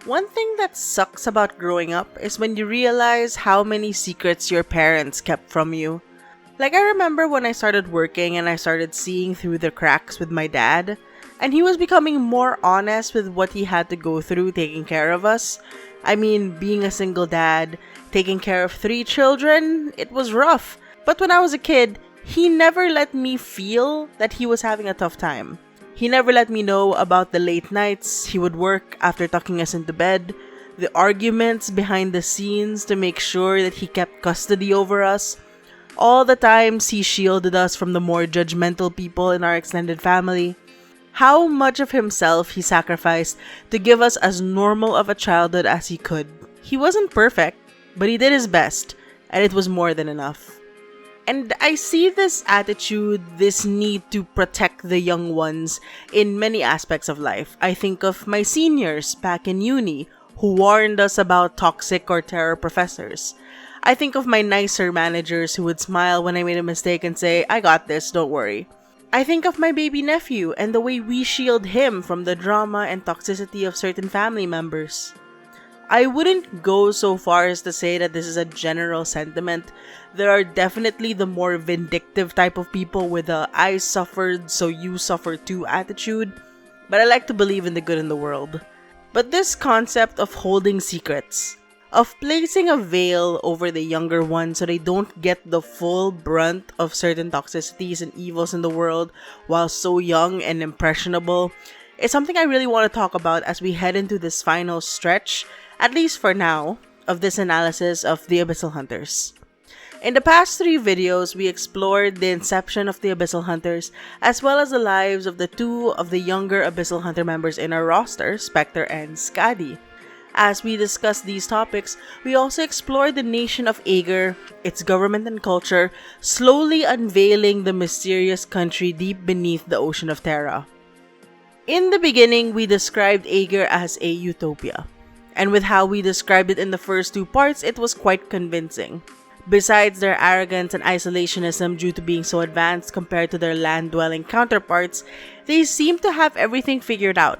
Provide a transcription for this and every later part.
One thing that sucks about growing up is when you realize how many secrets your parents kept from you. Like, I remember when I started working and I started seeing through the cracks with my dad, and he was becoming more honest with what he had to go through taking care of us. I mean, being a single dad, taking care of 3 children, it was rough. But when I was a kid, he never let me feel that he was having a tough time. He never let me know about the late nights he would work after tucking us into bed, the arguments behind the scenes to make sure that he kept custody over us, all the times he shielded us from the more judgmental people in our extended family, how much of himself he sacrificed to give us as normal of a childhood as he could. He wasn't perfect, but he did his best, and it was more than enough. And I see this attitude, this need to protect the young ones in many aspects of life. I think of my seniors back in uni who warned us about toxic or terror professors. I think of my nicer managers who would smile when I made a mistake and say, "I got this, don't worry." I think of my baby nephew and the way we shield him from the drama and toxicity of certain family members. I wouldn't go so far as to say that this is a general sentiment. There are definitely the more vindictive type of people with a "I suffered, so you suffer too" attitude, but I like to believe in the good in the world. But this concept of holding secrets, of placing a veil over the younger ones so they don't get the full brunt of certain toxicities and evils in the world while so young and impressionable, is something I really want to talk about as we head into this final stretch, at least for now, of this analysis of the Abyssal Hunters. In the past 3 videos, we explored the inception of the Abyssal Hunters, as well as the lives of the 2 of the younger Abyssal Hunter members in our roster, Spectre and Skadi. As we discussed these topics, we also explored the nation of Aegir, its government and culture, slowly unveiling the mysterious country deep beneath the ocean of Terra. In the beginning, we described Aegir as a utopia. And with how we described it in the first 2 parts, it was quite convincing. Besides their arrogance and isolationism due to being so advanced compared to their land-dwelling counterparts, they seem to have everything figured out.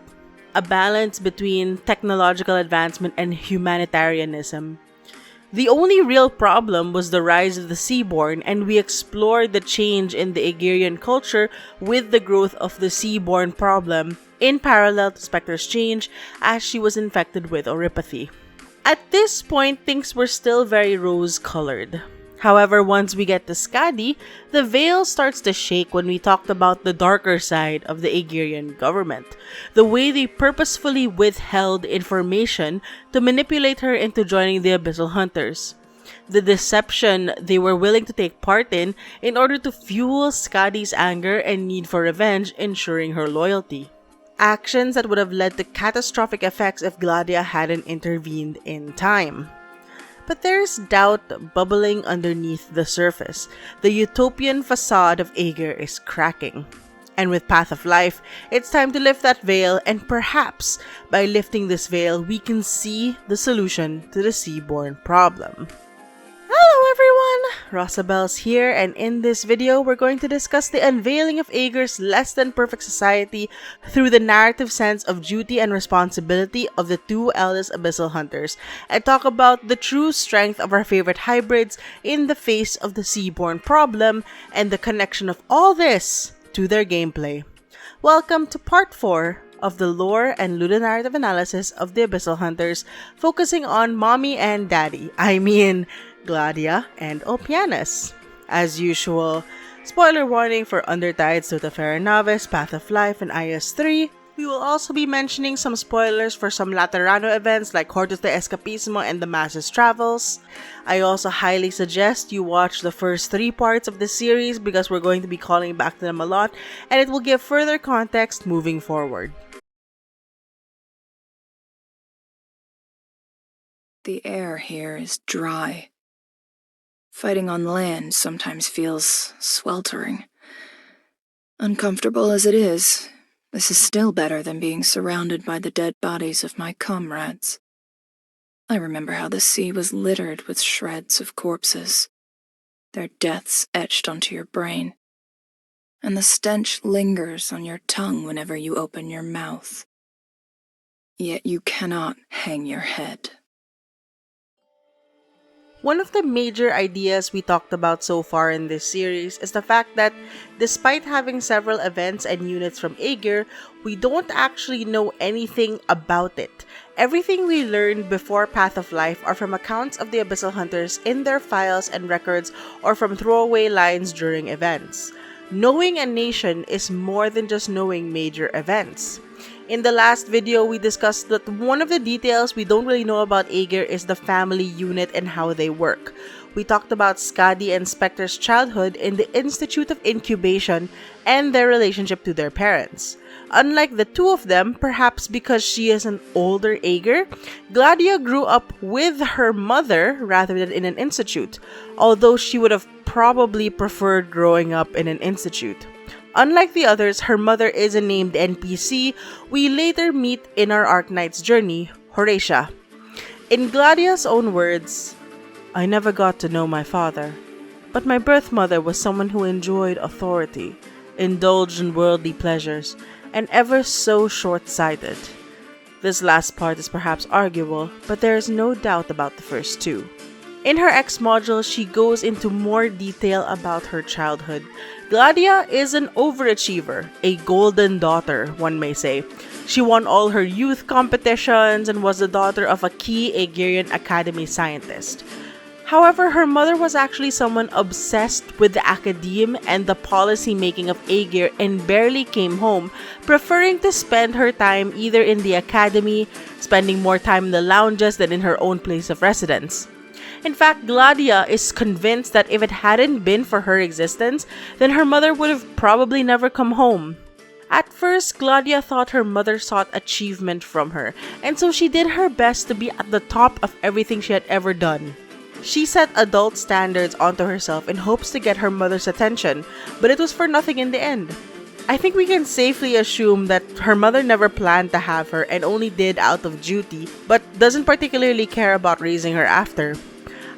A balance between technological advancement and humanitarianism. The only real problem was the rise of the Seaborn, and we explored the change in the Aegirian culture with the growth of the Seaborn Problem, in parallel to Spectre's change as she was infected with oropathy. At this point, things were still very rose-colored. However, once we get to Skadi, the veil starts to shake when we talked about the darker side of the Aegirian government, the way they purposefully withheld information to manipulate her into joining the Abyssal Hunters, the deception they were willing to take part in order to fuel Skadi's anger and need for revenge, ensuring her loyalty. Actions that would have led to catastrophic effects if Gladiia hadn't intervened in time. But there's doubt bubbling underneath the surface. The utopian facade of Aegir is cracking. And with Path of Life, it's time to lift that veil, and perhaps by lifting this veil, we can see the solution to the Seaborn Problem. Hello everyone! Rosabel's here, and in this video, we're going to discuss the unveiling of Aegir's less than perfect society through the narrative sense of duty and responsibility of the 2 eldest Abyssal Hunters, and talk about the true strength of our favorite hybrids in the face of the Seaborn Problem, and the connection of all this to their gameplay. Welcome to part 4 of the Lore and Ludonarrative analysis of the Abyssal Hunters, focusing on Mommy and Daddy. Gladiia and Ulpianus. As usual, spoiler warning for Undertide, Stultifera Navis, Path of Life, and IS-3. We will also be mentioning some spoilers for some Laterano events like Hortus de Escapismo and the Masses Travels. I also highly suggest you watch the first 3 parts of the series because we're going to be calling back to them a lot, and it will give further context moving forward. The air here is dry. Fighting on land sometimes feels sweltering. Uncomfortable as it is, this is still better than being surrounded by the dead bodies of my comrades. I remember how the sea was littered with shreds of corpses, their deaths etched onto your brain, and the stench lingers on your tongue whenever you open your mouth. Yet you cannot hang your head. One of the major ideas we talked about so far in this series is the fact that despite having several events and units from Aegir, we don't actually know anything about it. Everything we learned before Path of Life are from accounts of the Abyssal Hunters in their files and records or from throwaway lines during events. Knowing a nation is more than just knowing major events. In the last video, we discussed that one of the details we don't really know about Aegir is the family unit and how they work. We talked about Skadi and Spectre's childhood in the Institute of Incubation and their relationship to their parents. Unlike the two of them, perhaps because she is an older Aegir, Gladiia grew up with her mother rather than in an institute, although she would have probably preferred growing up in an institute. Unlike the others, her mother is a named NPC we later meet in our Arknights journey, Horatia. In Gladia's own words, "I never got to know my father, but my birth mother was someone who enjoyed authority, indulged in worldly pleasures, and ever so short-sighted." This last part is perhaps arguable, but there is no doubt about the first two. In her X module, she goes into more detail about her childhood. Gladiia is an overachiever, a golden daughter, one may say. She won all her youth competitions and was the daughter of a key Aegirian Academy scientist. However, her mother was actually someone obsessed with the academe and the policy making of Aegir and barely came home, preferring to spend her time either in the academy, spending more time in the lounges than in her own place of residence. In fact, Gladiia is convinced that if it hadn't been for her existence, then her mother would have probably never come home. At first, Gladiia thought her mother sought achievement from her, and so she did her best to be at the top of everything she had ever done. She set adult standards onto herself in hopes to get her mother's attention, but it was for nothing in the end. I think we can safely assume that her mother never planned to have her and only did out of duty, but doesn't particularly care about raising her after.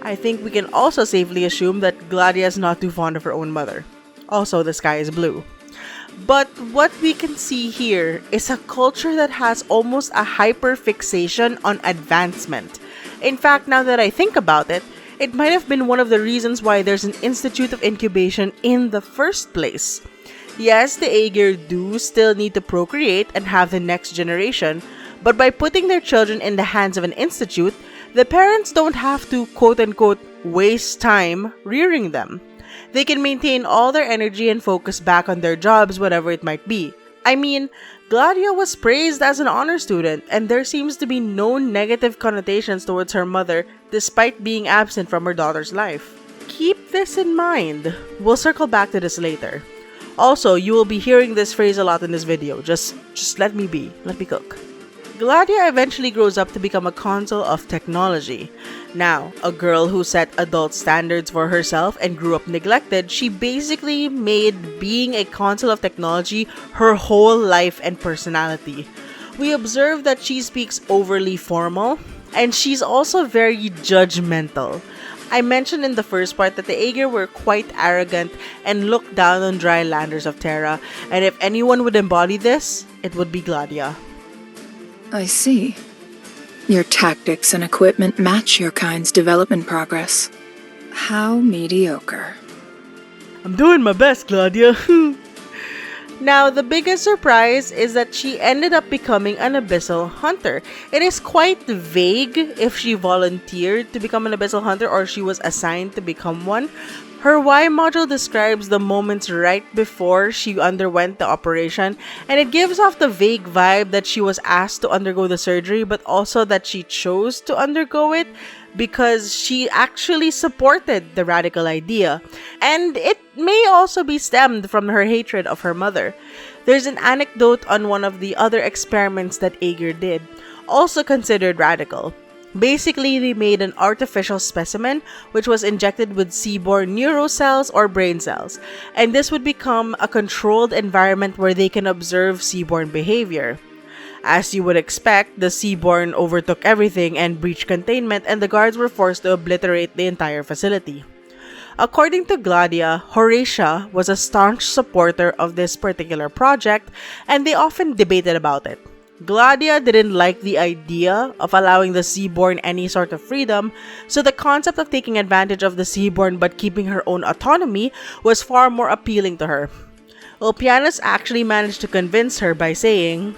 I think we can also safely assume that Gladiia is not too fond of her own mother. Also, the sky is blue. But what we can see here is a culture that has almost a hyper-fixation on advancement. In fact, now that I think about it, it might have been one of the reasons why there's an Institute of Incubation in the first place. Yes, the Aegir do still need to procreate and have the next generation, but by putting their children in the hands of an institute, the parents don't have to quote-unquote waste time rearing them. They can maintain all their energy and focus back on their jobs, whatever it might be. I mean, Gladiia was praised as an honor student, and there seems to be no negative connotations towards her mother despite being absent from her daughter's life. Keep this in mind. We'll circle back to this later. Also, you will be hearing this phrase a lot in this video. Just let me be. Let me cook. Gladiia eventually grows up to become a consul of technology. Now, a girl who set adult standards for herself and grew up neglected, she basically made being a consul of technology her whole life and personality. We observe that she speaks overly formal, and she's also very judgmental. I mentioned in the first part that the Aegir were quite arrogant and looked down on dry landers of Terra, and if anyone would embody this, it would be Gladiia. I see. Your tactics and equipment match your kind's development progress. How mediocre. I'm doing my best, Gladiia. Now, the biggest surprise is that she ended up becoming an Abyssal Hunter. It is quite vague if she volunteered to become an Abyssal Hunter or she was assigned to become one. Her Y module describes the moments right before she underwent the operation, and it gives off the vague vibe that she was asked to undergo the surgery, but also that she chose to undergo it because she actually supported the radical idea. And it may also be stemmed from her hatred of her mother. There's an anecdote on one of the other experiments that Aegir did, also considered radical. Basically, they made an artificial specimen which was injected with seaborn neurocells or brain cells, and this would become a controlled environment where they can observe seaborn behavior. As you would expect, the seaborn overtook everything and breached containment, and the guards were forced to obliterate the entire facility. According to Gladiia, Horatia was a staunch supporter of this particular project, and they often debated about it. Gladiia didn't like the idea of allowing the Seaborn any sort of freedom, so the concept of taking advantage of the Seaborn but keeping her own autonomy was far more appealing to her. Ulpianus actually managed to convince her by saying,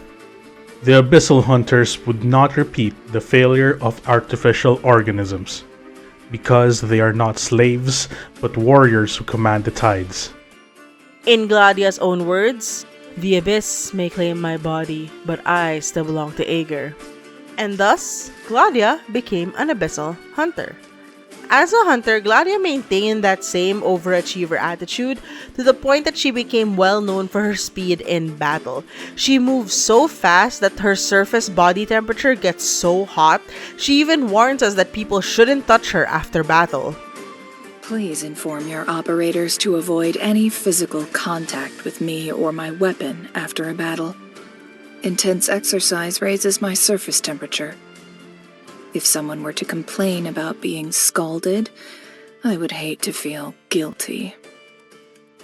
"The Abyssal Hunters would not repeat the failure of artificial organisms, because they are not slaves, but warriors who command the tides." In Gladia's own words, "The Abyss may claim my body, but I still belong to Aegir." And thus, Gladiia became an Abyssal Hunter. As a hunter, Gladiia maintained that same overachiever attitude to the point that she became well known for her speed in battle. She moves so fast that her surface body temperature gets so hot, she even warns us that people shouldn't touch her after battle. Please inform your operators to avoid any physical contact with me or my weapon after a battle. Intense exercise raises my surface temperature. If someone were to complain about being scalded, I would hate to feel guilty.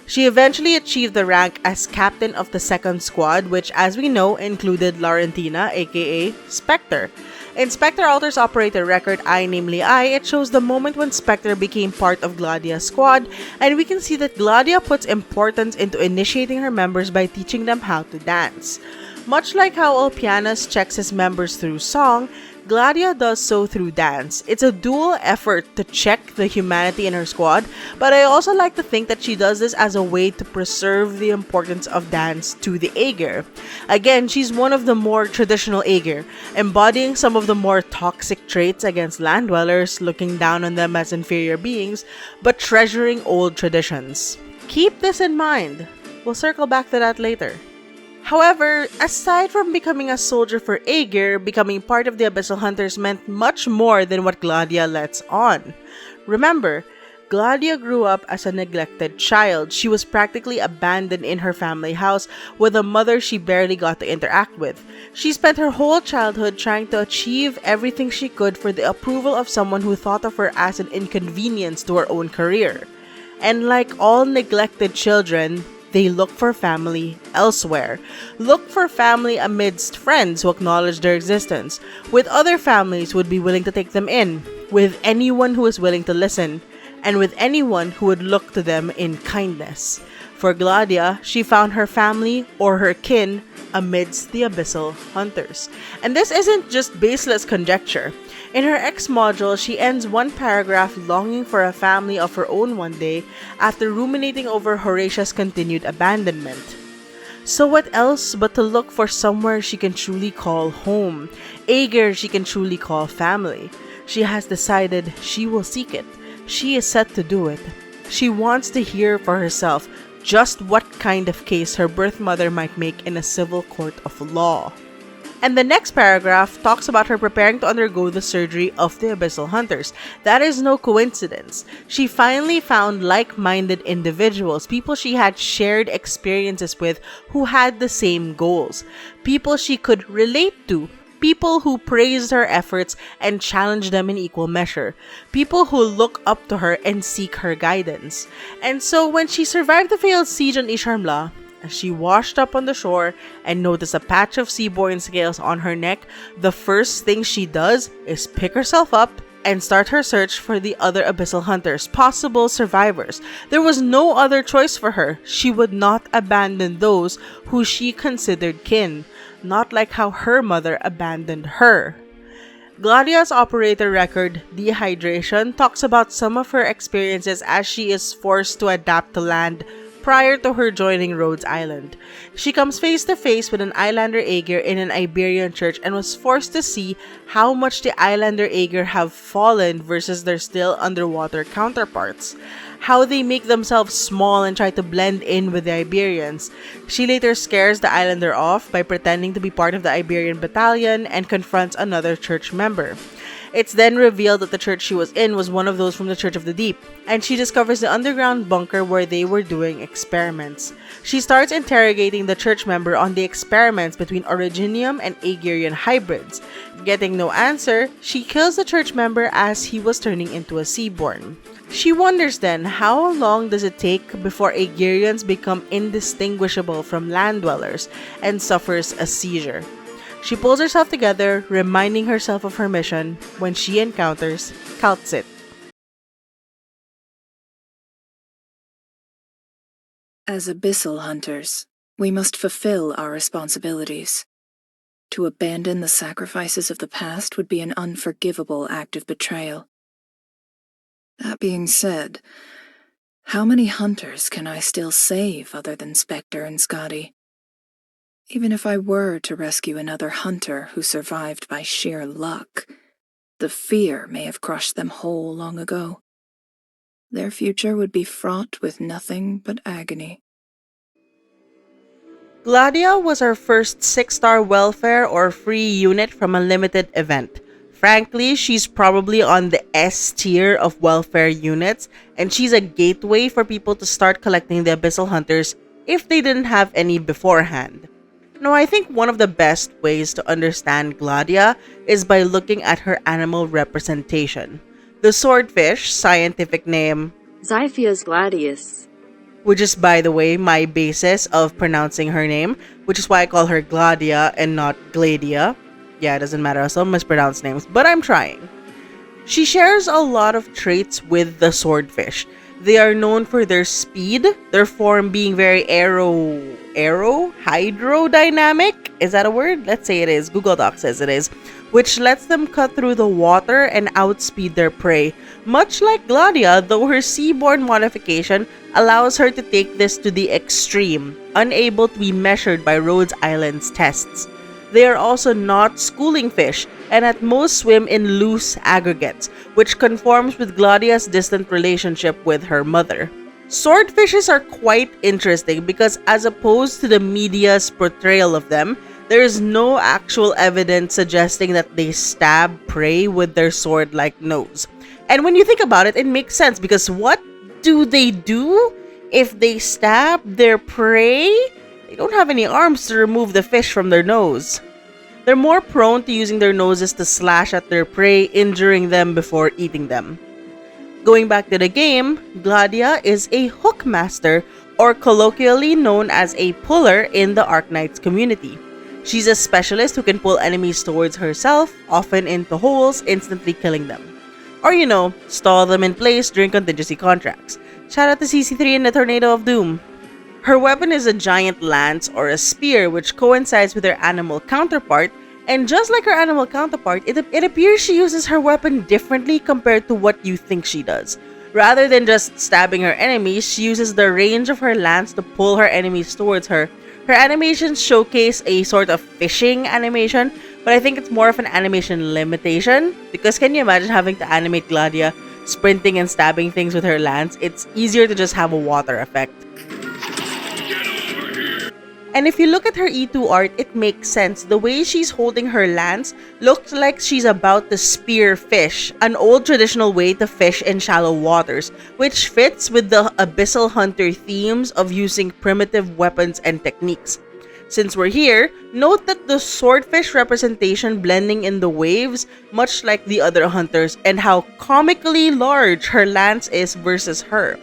She eventually achieved the rank as captain of the second squad, which, as we know, included Laurentina, aka Spectre. In Spectre Alter's operator record namely I, it shows the moment when Spectre became part of Gladia's squad, and we can see that Gladiia puts importance into initiating her members by teaching them how to dance. Much like how Ulpianus checks his members through song, Gladiia does so through dance. It's a dual effort to check the humanity in her squad, but I also like to think that she does this as a way to preserve the importance of dance to the Aegir. Again, she's one of the more traditional Aegir, embodying some of the more toxic traits against land dwellers, looking down on them as inferior beings, but treasuring old traditions. Keep this in mind. We'll circle back to that later. However, aside from becoming a soldier for Aegir, becoming part of the Abyssal Hunters meant much more than what Gladiia lets on. Remember, Gladiia grew up as a neglected child. She was practically abandoned in her family house with a mother she barely got to interact with. She spent her whole childhood trying to achieve everything she could for the approval of someone who thought of her as an inconvenience to her own career. And like all neglected children, they look for family elsewhere. Look for family amidst friends who acknowledge their existence, with other families who would be willing to take them in, with anyone who is willing to listen, and with anyone who would look to them in kindness. For Gladiia, she found her family or her kin amidst the Abyssal Hunters. And this isn't just baseless conjecture. In her X module, she ends one paragraph longing for a family of her own one day after ruminating over Horatia's continued abandonment. So what else but to look for somewhere she can truly call home, Aegir she can truly call family. She has decided she will seek it. She is set to do it. She wants to hear for herself just what kind of case her birth mother might make in a civil court of law. And the next paragraph talks about her preparing to undergo the surgery of the Abyssal Hunters. That is no coincidence. She finally found like-minded individuals, people she had shared experiences with who had the same goals, people she could relate to, people who praised her efforts and challenged them in equal measure, people who look up to her and seek her guidance. And so when she survived the failed siege on Isharmla, as she washed up on the shore and noticed a patch of seaborn scales on her neck, the first thing she does is pick herself up and start her search for the other Abyssal Hunters, possible survivors. There was no other choice for her. She would not abandon those who she considered kin, not like how her mother abandoned her. Gladia's operator record, Dehydration, talks about some of her experiences as she is forced to adapt to land prior to her joining Rhodes Island. She comes face to face with an Islander Aegir in an Iberian church and was forced to see how much the Islander Aegir have fallen versus their still underwater counterparts, how they make themselves small and try to blend in with the Iberians. She later scares the Islander off by pretending to be part of the Iberian battalion and confronts another church member. It's then revealed that the church she was in was one of those from the Church of the Deep, and she discovers the underground bunker where they were doing experiments. She starts interrogating the church member on the experiments between Originium and Aegirian hybrids. Getting no answer, she kills the church member as he was turning into a Seaborn. She wonders then, how long does it take before Aegirians become indistinguishable from land dwellers and suffers a seizure? She pulls herself together, reminding herself of her mission when she encounters Kaltzit. As Abyssal Hunters, we must fulfill our responsibilities. To abandon the sacrifices of the past would be an unforgivable act of betrayal. That being said, how many hunters can I still save other than Spectre and Scotty? Even if I were to rescue another hunter who survived by sheer luck, the fear may have crushed them whole long ago. Their future would be fraught with nothing but agony. Gladiia was our first 6-star welfare or free unit from a limited event. Frankly, she's probably on the S tier of welfare units, and she's a gateway for people to start collecting the Abyssal Hunters if they didn't have any beforehand. Now, I think one of the best ways to understand Gladiia is by looking at her animal representation. The swordfish, scientific name Xiphias gladius, which is, by the way, my basis of pronouncing her name, which is why I call her Gladiia and not Gladiia. Yeah, it doesn't matter, I still mispronounce names, but I'm trying. She shares a lot of traits with the swordfish. They are known for their speed, their form being very hydrodynamic? Is that a word? Let's say it is. Google Doc says it is. Which lets them cut through the water and outspeed their prey. Much like Gladiia, though her seaborn modification allows her to take this to the extreme, unable to be measured by Rhodes Island's tests. They are also not schooling fish, and at most swim in loose aggregates, which conforms with Gladia's distant relationship with her mother. Swordfishes are quite interesting because, as opposed to the media's portrayal of them, there is no actual evidence suggesting that they stab prey with their sword-like nose. And when you think about it, it makes sense because what do they do if they stab their prey? They don't have any arms to remove the fish from their nose. They're more prone to using their noses to slash at their prey, injuring them before eating them. Going back to the game, Gladiia is a hookmaster, or colloquially known as a puller in the Arknights community. She's a specialist who can pull enemies towards herself, often into holes, instantly killing them. Or, stall them in place during contingency contracts. Shout out to CC3 and the Tornado of Doom. Her weapon is a giant lance or a spear, which coincides with her animal counterpart, and just like her animal counterpart, it appears she uses her weapon differently compared to what you think she does. Rather than just stabbing her enemies, she uses the range of her lance to pull her enemies towards her. Her animations showcase a sort of fishing animation, but I think it's more of an animation limitation, because can you imagine having to animate Gladiia sprinting and stabbing things with her lance? It's easier to just have a water effect. And if you look at her E2 art, it makes sense. The way she's holding her lance looks like she's about to spear fish, an old traditional way to fish in shallow waters, which fits with the Abyssal Hunter themes of using primitive weapons and techniques. Since we're here, note that the swordfish representation blending in the waves, much like the other hunters, and how comically large her lance is versus her.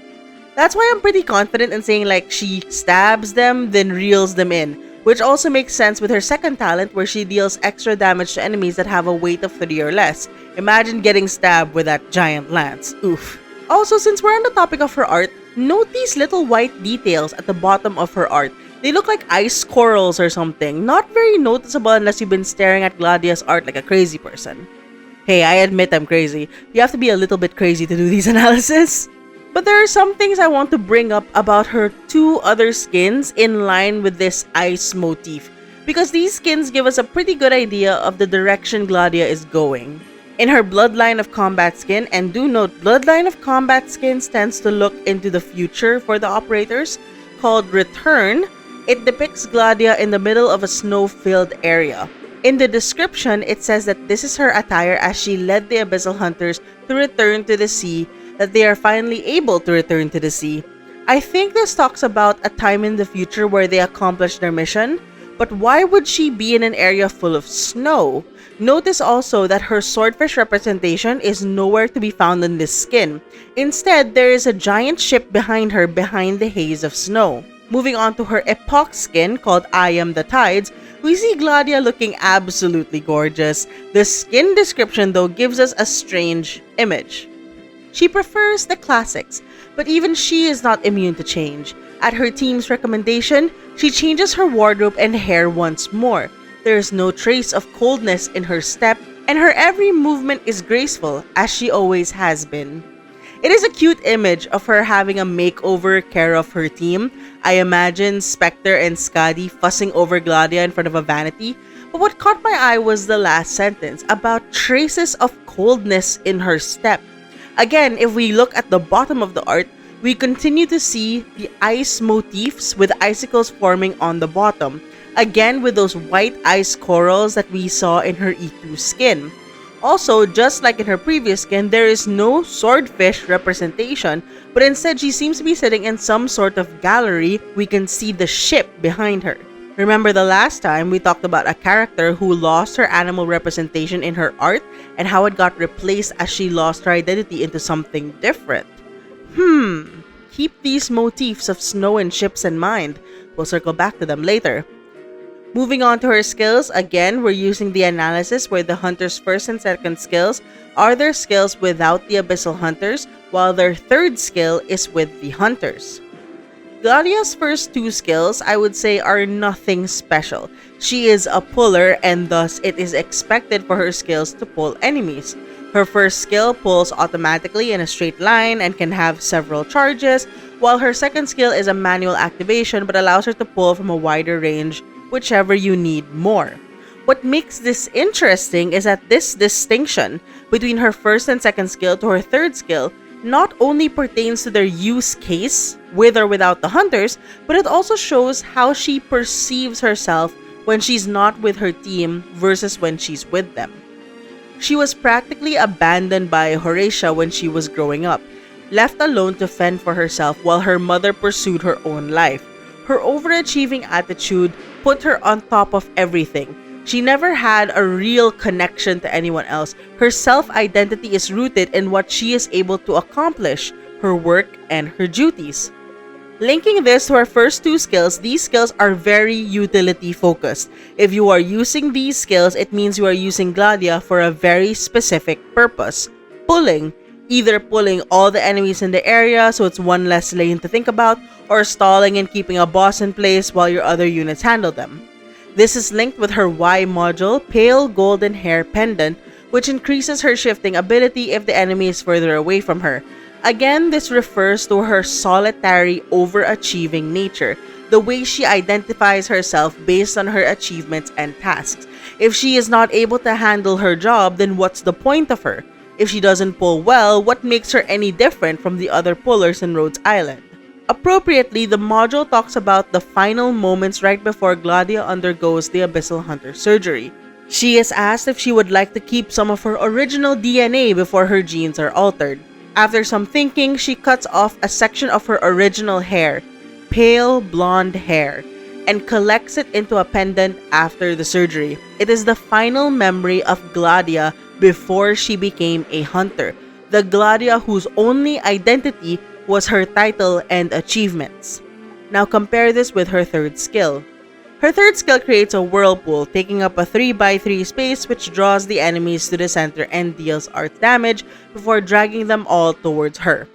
That's why I'm pretty confident in saying she stabs them, then reels them in, which also makes sense with her second talent where she deals extra damage to enemies that have a weight of 3 or less. Imagine getting stabbed with that giant lance. Oof. Also, since we're on the topic of her art, note these little white details at the bottom of her art. They look like ice corals or something, not very noticeable unless you've been staring at Gladia's art like a crazy person. Hey, I admit I'm crazy. You have to be a little bit crazy to do these analyses. But there are some things I want to bring up about her 2 other skins in line with this ice motif, because these skins give us a pretty good idea of the direction Gladiia is going. In her Bloodline of Combat skin, and do note, Bloodline of Combat skins tends to look into the future for the operators, called Return, it depicts Gladiia in the middle of a snow-filled area. In the description, it says that this is her attire as she led the Abyssal Hunters to return to the sea, that they are finally able to return to the sea. I think this talks about a time in the future where they accomplished their mission, but why would she be in an area full of snow? Notice also that her swordfish representation is nowhere to be found in this skin. Instead, there is a giant ship behind her behind the haze of snow. Moving on to her epoch skin called I Am the Tides, We see Gladiia looking absolutely gorgeous. The skin description though gives us a strange image. She prefers the classics, but even she is not immune to change. At her team's recommendation, she changes her wardrobe and hair once more. There is no trace of coldness in her step, and her every movement is graceful, as she always has been. It is a cute image of her having a makeover care of her team. I imagine Spectre and Skadi fussing over Gladiia in front of a vanity, but what caught my eye was the last sentence about traces of coldness in her step. Again, if we look at the bottom of the art, we continue to see the ice motifs with icicles forming on the bottom. Again with those white ice corals that we saw in her E2 skin. Also, just like in her previous skin, there is no swordfish representation, but instead she seems to be sitting in some sort of gallery. We can see the ship behind her. Remember the last time we talked about a character who lost her animal representation in her art and how it got replaced as she lost her identity into something different. Keep these motifs of snow and ships in mind. We'll circle back to them later. Moving on to her skills, again, we're using the analysis where the Hunter's first and second skills are their skills without the Abyssal Hunters, while their third skill is with the Hunters. Gladia's first two skills, I would say, are nothing special. She is a puller and thus it is expected for her skills to pull enemies. Her first skill pulls automatically in a straight line and can have several charges, while her second skill is a manual activation but allows her to pull from a wider range whichever you need more. What makes this interesting is that this distinction between her first and second skill to her third skill not only pertains to their use case, with or without the Hunters, but it also shows how she perceives herself when she's not with her team versus when she's with them. She was practically abandoned by Horatia when she was growing up, left alone to fend for herself while her mother pursued her own life. Her overachieving attitude put her on top of everything. She never had a real connection to anyone else. Her self-identity is rooted in what she is able to accomplish, her work and her duties. Linking this to her first two skills, these skills are very utility focused. If you are using these skills, it means you are using Gladiia for a very specific purpose. Pulling. Either pulling all the enemies in the area so it's one less lane to think about, or stalling and keeping a boss in place while your other units handle them. This is linked with her Y module, Pale Golden Hair Pendant, which increases her shifting ability if the enemy is further away from her. Again, this refers to her solitary, overachieving nature, the way she identifies herself based on her achievements and tasks. If she is not able to handle her job, then what's the point of her? If she doesn't pull well, what makes her any different from the other pullers in Rhodes Island? Appropriately, the module talks about the final moments right before Gladiia undergoes the Abyssal Hunter surgery. She is asked if she would like to keep some of her original DNA before her genes are altered. After some thinking, she cuts off a section of her original hair, pale blonde hair, and collects it into a pendant after the surgery. It is the final memory of Gladiia before she became a hunter, the Gladiia whose only identity was her title and achievements. Now compare this with her third skill. Her third skill creates a whirlpool, taking up a 3x3 space which draws the enemies to the center and deals art damage before dragging them all towards her.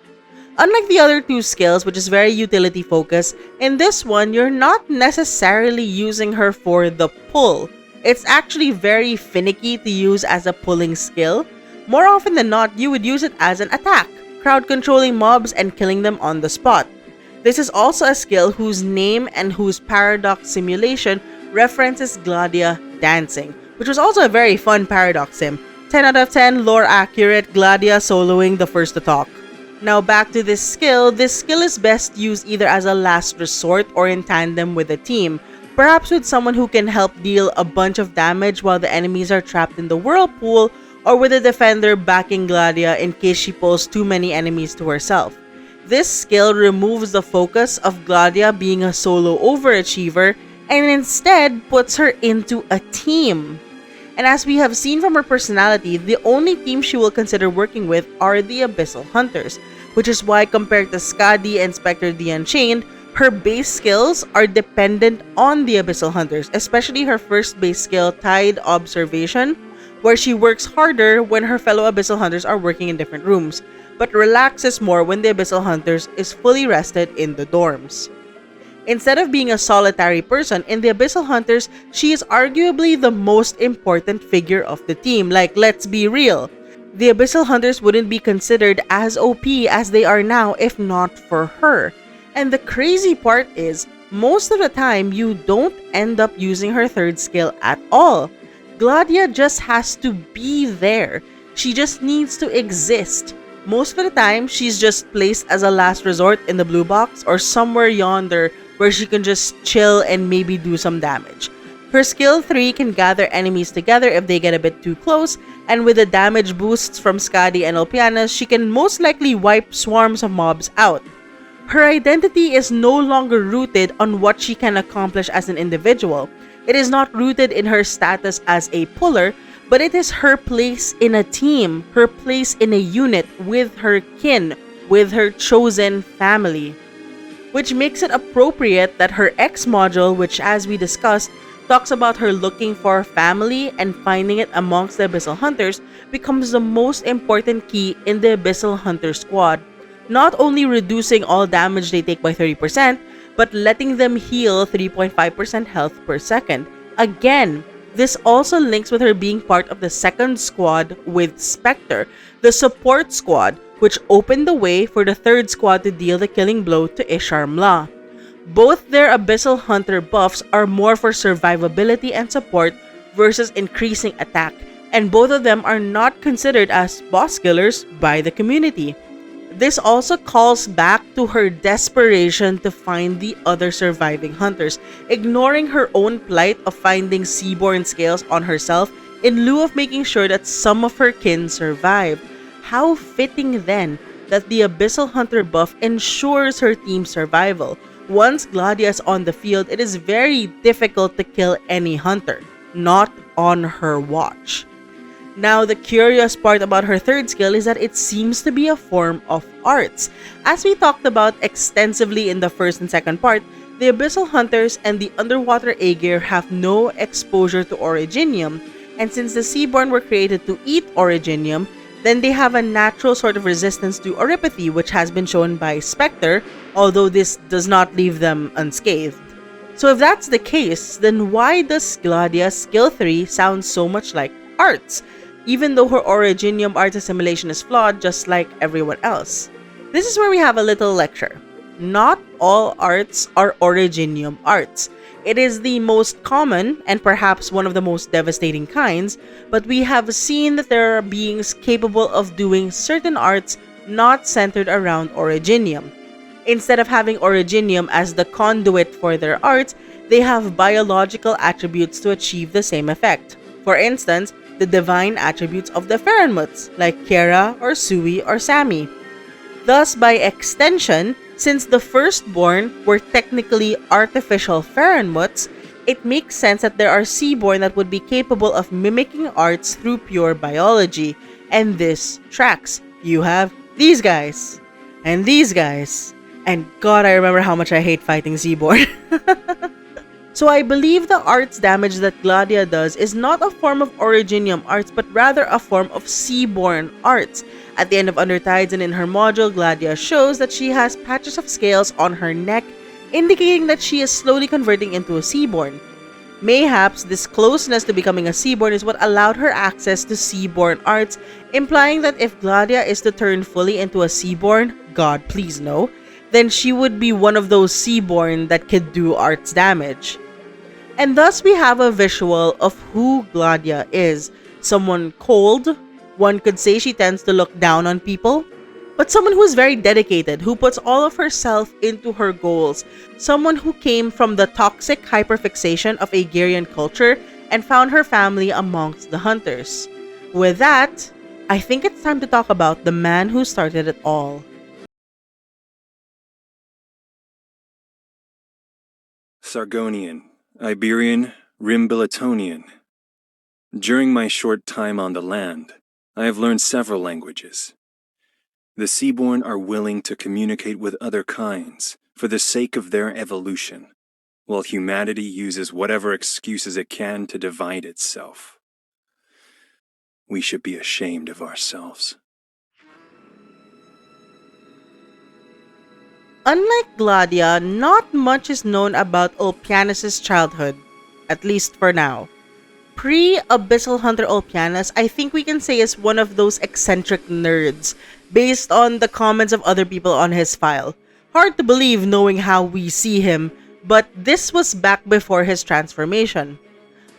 Unlike the other two skills, which is very utility focused, in this one you're not necessarily using her for the pull. It's actually very finicky to use as a pulling skill. More often than not, you would use it as an attack, crowd controlling mobs and killing them on the spot. This is also a skill whose name and whose paradox simulation references Gladiia dancing, which was also a very fun paradox sim. 10 out of 10, lore accurate, Gladiia soloing the first to talk. Now back to this skill is best used either as a last resort or in tandem with a team, perhaps with someone who can help deal a bunch of damage while the enemies are trapped in the whirlpool, or with a defender backing Gladiia in case she pulls too many enemies to herself. This skill removes the focus of Gladiia being a solo overachiever and instead puts her into a team. And as we have seen from her personality, the only team she will consider working with are the Abyssal Hunters, which is why compared to Skadi and Spectre the Unchained, Her base skills are dependent on the Abyssal Hunters, especially her first base skill, Tide Observation, where she works harder when her fellow Abyssal Hunters are working in different rooms, but relaxes more when the Abyssal Hunters is fully rested in the dorms. Instead of being a solitary person, in the Abyssal Hunters, she is arguably the most important figure of the team. Like, let's be real. The Abyssal Hunters wouldn't be considered as OP as they are now if not for her. And the crazy part is, most of the time, you don't end up using her third skill at all. Gladiia just has to be there. She just needs to exist. Most of the time, she's just placed as a last resort in the blue box or somewhere yonder where she can just chill and maybe do some damage. Her skill 3 can gather enemies together if they get a bit too close, and with the damage boosts from Gladiia and Ulpianus, she can most likely wipe swarms of mobs out. Her identity is no longer rooted on what she can accomplish as an individual. It is not rooted in her status as a puller, but it is her place in a team, her place in a unit with her kin, with her chosen family. Which makes it appropriate that her X module, which as we discussed, talks about her looking for family and finding it amongst the Abyssal Hunters, becomes the most important key in the Abyssal Hunter squad. Not only reducing all damage they take by 30%, but letting them heal 3.5% health per second. Again, this also links with her being part of the second squad with Spectre, the support squad, which opened the way for the third squad to deal the killing blow to Isharmla. Both their Abyssal Hunter buffs are more for survivability and support versus increasing attack, and both of them are not considered as boss killers by the community. This also calls back to her desperation to find the other surviving hunters, ignoring her own plight of finding Seaborn scales on herself in lieu of making sure that some of her kin survived. How fitting then that the Abyssal Hunter buff ensures her team's survival. Once Gladiia is on the field, it is very difficult to kill any hunter, not on her watch. Now, the curious part about her third skill is that it seems to be a form of arts. As we talked about extensively in the first and second part, the Abyssal Hunters and the underwater Aegir have no exposure to Originium, and since the Seaborn were created to eat Originium, then they have a natural sort of resistance to Oripathy, which has been shown by Spectre, although this does not leave them unscathed. So if that's the case, then why does Gladiia's skill 3 sound so much like arts, even though her Originium art assimilation is flawed just like everyone else? This is where we have a little lecture. Not all arts are Originium arts. It is the most common and perhaps one of the most devastating kinds, but we have seen that there are beings capable of doing certain arts not centered around Originium. Instead of having Originium as the conduit for their arts, they have biological attributes to achieve the same effect. For instance, the divine attributes of the Pherenmuts, like Kera or Sui or Sami. Thus, by extension, since the firstborn were technically artificial Pherenmuts, it makes sense that there are Seaborn that would be capable of mimicking arts through pure biology. And this tracks. You have these guys, and these guys, and God, I remember how much I hate fighting Seaborn. So I believe the arts damage that Gladiia does is not a form of Originium arts, but rather a form of Seaborn arts. At the end of Undertides and in her module, Gladiia shows that she has patches of scales on her neck, indicating that she is slowly converting into a Seaborn. Mayhaps this closeness to becoming a Seaborn is what allowed her access to Seaborn arts, implying that if Gladiia is to turn fully into a Seaborn, God please no, then she would be one of those Seaborn that could do arts damage. And thus we have a visual of who Gladiia is. Someone cold, one could say she tends to look down on people, but someone who is very dedicated, who puts all of herself into her goals, someone who came from the toxic hyperfixation of Aegirian culture and found her family amongst the hunters. With that, I think it's time to talk about the man who started it all. Sargonian, Iberian, Rimbilitonian. During my short time on the land, I have learned several languages. The Seaborn are willing to communicate with other kinds for the sake of their evolution, while humanity uses whatever excuses it can to divide itself. We should be ashamed of ourselves. Unlike Gladiia, not much is known about Ulpianus' childhood, at least for now. Pre-Abyssal Hunter Ulpianus, I think we can say is one of those eccentric nerds, based on the comments of other people on his file. Hard to believe knowing how we see him, but this was back before his transformation.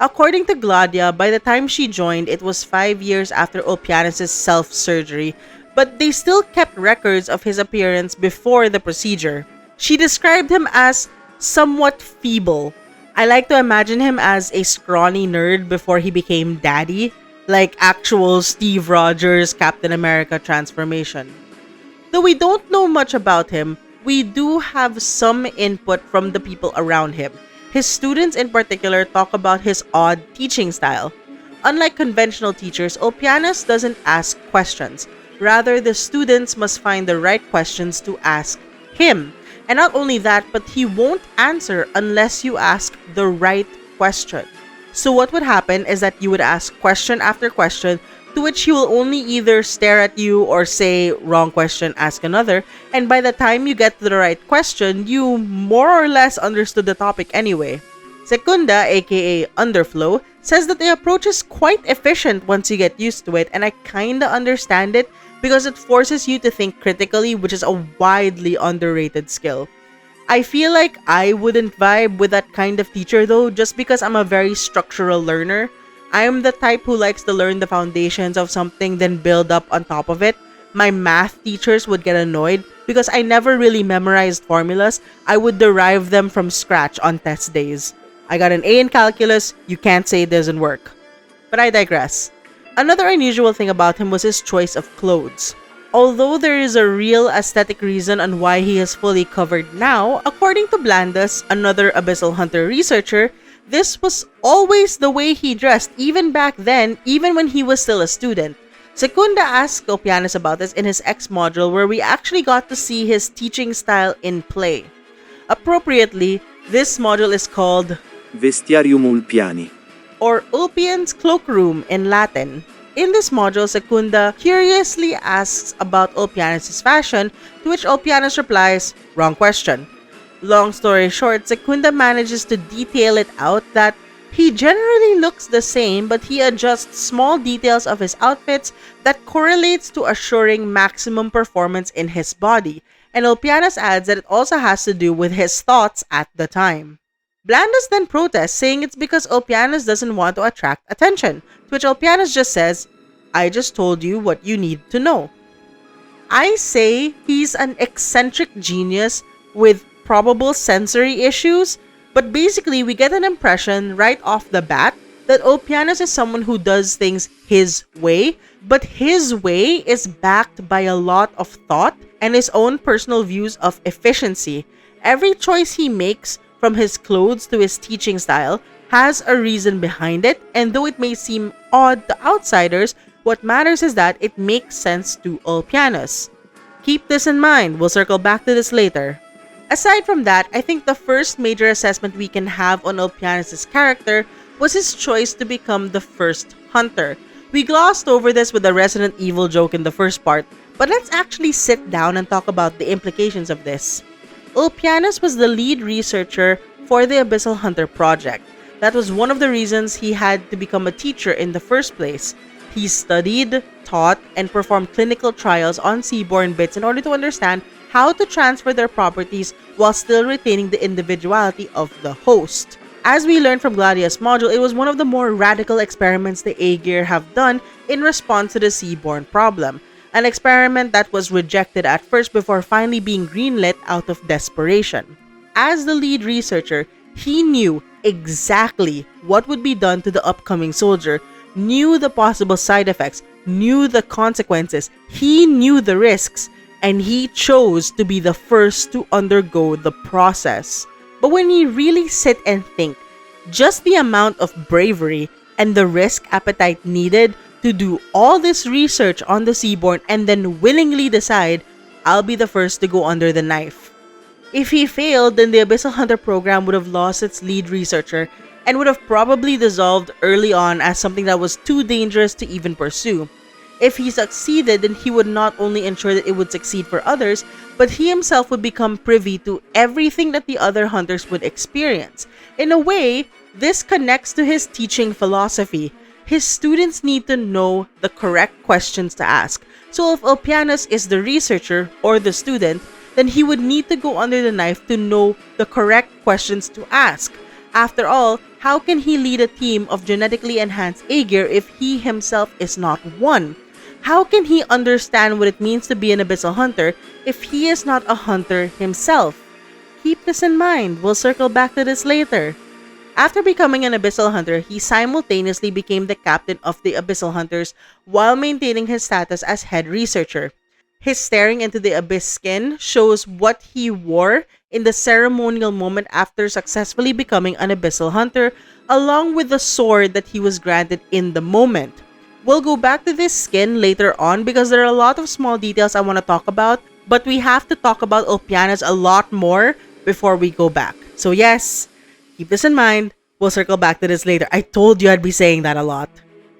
According to Gladiia, by the time she joined, it was 5 years after Ulpianus' self-surgery, but they still kept records of his appearance before the procedure. She described him as somewhat feeble. I like to imagine him as a scrawny nerd before he became daddy, like actual Steve Rogers Captain America transformation. Though we don't know much about him, we do have some input from the people around him. His students in particular talk about his odd teaching style. Unlike conventional teachers, Ulpianus doesn't ask questions. Rather, the students must find the right questions to ask him. And not only that, but he won't answer unless you ask the right question. So what would happen is that you would ask question after question, to which he will only either stare at you or say, wrong question, ask another. And by the time you get to the right question, you more or less understood the topic anyway. Secunda, aka Underflow, says that the approach is quite efficient once you get used to it, and I kinda understand it because it forces you to think critically, which is a widely underrated skill. I feel like I wouldn't vibe with that kind of teacher though, just because I'm a very structural learner. I am the type who likes to learn the foundations of something then build up on top of it. My math teachers would get annoyed because I never really memorized formulas. I would derive them from scratch on test days. I got an A in calculus, you can't say it doesn't work. But I digress. Another unusual thing about him was his choice of clothes. Although there is a real aesthetic reason on why he is fully covered now, according to Blandus, another Abyssal Hunter researcher, this was always the way he dressed even back then, even when he was still a student. Secunda asked Ulpianus about this in his X module, where we actually got to see his teaching style in play. Appropriately, this module is called Vestiarium Ulpiani, or Ulpian's cloakroom in Latin. In this module, Secunda curiously asks about Ulpianus' fashion, to which Ulpianus replies, wrong question. Long story short, Secunda manages to detail it out that he generally looks the same, but he adjusts small details of his outfits that correlates to assuring maximum performance in his body, and Ulpianus adds that it also has to do with his thoughts at the time. Blandus then protests, saying it's because Ulpianus doesn't want to attract attention, to which Ulpianus just says, I just told you what you need to know. I say he's an eccentric genius with probable sensory issues, but basically we get an impression right off the bat that Ulpianus is someone who does things his way, but his way is backed by a lot of thought and his own personal views of efficiency. Every choice he makes, from his clothes to his teaching style, has a reason behind it, and though it may seem odd to outsiders, what matters is that it makes sense to Ulpianus. Keep this in mind, we'll circle back to this later. Aside from that, I think the first major assessment we can have on Ulpianus' character was his choice to become the first hunter. We glossed over this with the Resident Evil joke in the first part, but let's actually sit down and talk about the implications of this. Ulpianus was the lead researcher for the Abyssal Hunter project. That was one of the reasons he had to become a teacher in the first place. He studied, taught, and performed clinical trials on Seaborn bits in order to understand how to transfer their properties while still retaining the individuality of the host. As we learned from Gladia's module, it was one of the more radical experiments the Aegir have done in response to the Seaborn Problem. An experiment that was rejected at first before finally being greenlit out of desperation. As the lead researcher, he knew exactly what would be done to the upcoming soldier, knew the possible side effects, knew the consequences, he knew the risks, and he chose to be the first to undergo the process. But when you really sit and think, just the amount of bravery and the risk appetite needed to do all this research on the Seaborn and then willingly decide, I'll be the first to go under the knife. If he failed, then the Abyssal Hunter program would have lost its lead researcher and would have probably dissolved early on as something that was too dangerous to even pursue. If he succeeded, then he would not only ensure that it would succeed for others, but he himself would become privy to everything that the other hunters would experience. In a way, this connects to his teaching philosophy. His students need to know the correct questions to ask. So if Ulpianus is the researcher or the student, then he would need to go under the knife to know the correct questions to ask. After all, how can he lead a team of genetically enhanced Aegir if he himself is not one? How can he understand what it means to be an Abyssal Hunter if he is not a hunter himself? Keep this in mind, we'll circle back to this later. After becoming an Abyssal Hunter, he simultaneously became the captain of the Abyssal Hunters while maintaining his status as head researcher. His staring into the abyss skin shows what he wore in the ceremonial moment after successfully becoming an Abyssal Hunter, along with the sword that he was granted in the moment. We'll go back to this skin later on because there are a lot of small details I want to talk about, but we have to talk about Ulpianus a lot more before we go back. So yes, keep this in mind. We'll circle back to this later. I told you I'd be saying that a lot.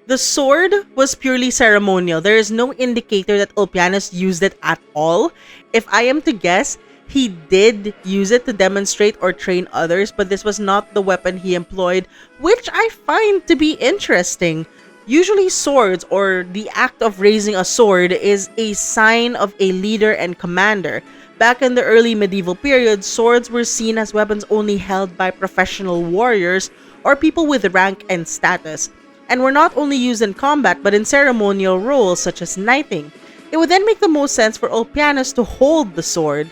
The sword was purely ceremonial. There is no indicator that Ulpianus used it at all. If I am to guess, he did use it to demonstrate or train others, but this was not the weapon he employed, which I find to be interesting. Usually swords, or the act of raising a sword, is a sign of a leader and commander. Back in the early medieval period, swords were seen as weapons only held by professional warriors or people with rank and status, and were not only used in combat but in ceremonial roles such as knighting. It would then make the most sense for Ulpianus to hold the sword.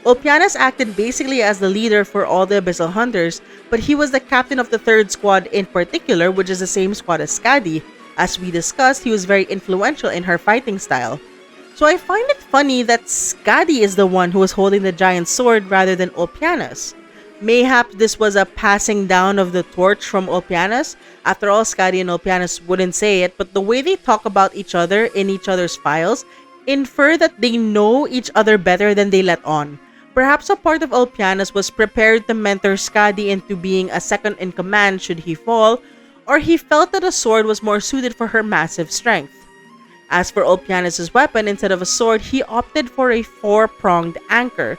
Ulpianus acted basically as the leader for all the Abyssal Hunters, but he was the captain of the 3rd squad in particular, which is the same squad as Skadi. As we discussed, he was very influential in her fighting style. So I find it funny that Skadi is the one who was holding the giant sword rather than Ulpianus. Mayhap this was a passing down of the torch from Ulpianus. After all, Skadi and Ulpianus wouldn't say it, but the way they talk about each other in each other's files infer that they know each other better than they let on. Perhaps a part of Ulpianus was prepared to mentor Skadi into being a second in command should he fall, or he felt that a sword was more suited for her massive strength. As for Ulpianus' weapon, instead of a sword, he opted for a 4-pronged anchor.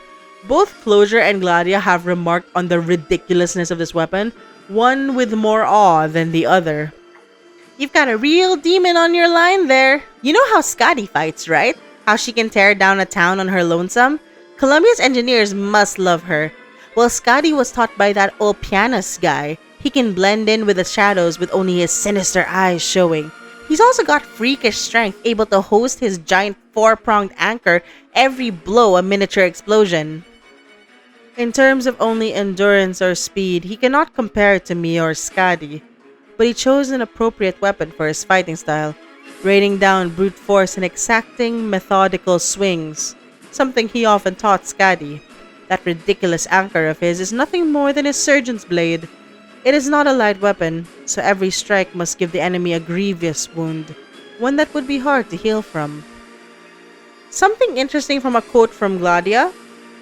Both Closure and Gladiia have remarked on the ridiculousness of this weapon, one with more awe than the other. You've got a real demon on your line there. You know how Skadi fights, right? How she can tear down a town on her lonesome? Columbia's engineers must love her. Well, Skadi was taught by that Ulpianus guy. He can blend in with the shadows with only his sinister eyes showing. He's also got freakish strength, able to host his giant 4-pronged anchor, every blow a miniature explosion. In terms of only endurance or speed, he cannot compare to me or Skadi, but he chose an appropriate weapon for his fighting style, raining down brute force and exacting methodical swings, something he often taught Skadi. That ridiculous anchor of his is nothing more than his surgeon's blade. It is not a light weapon, so every strike must give the enemy a grievous wound, one that would be hard to heal from. Something interesting from a quote from Gladiia: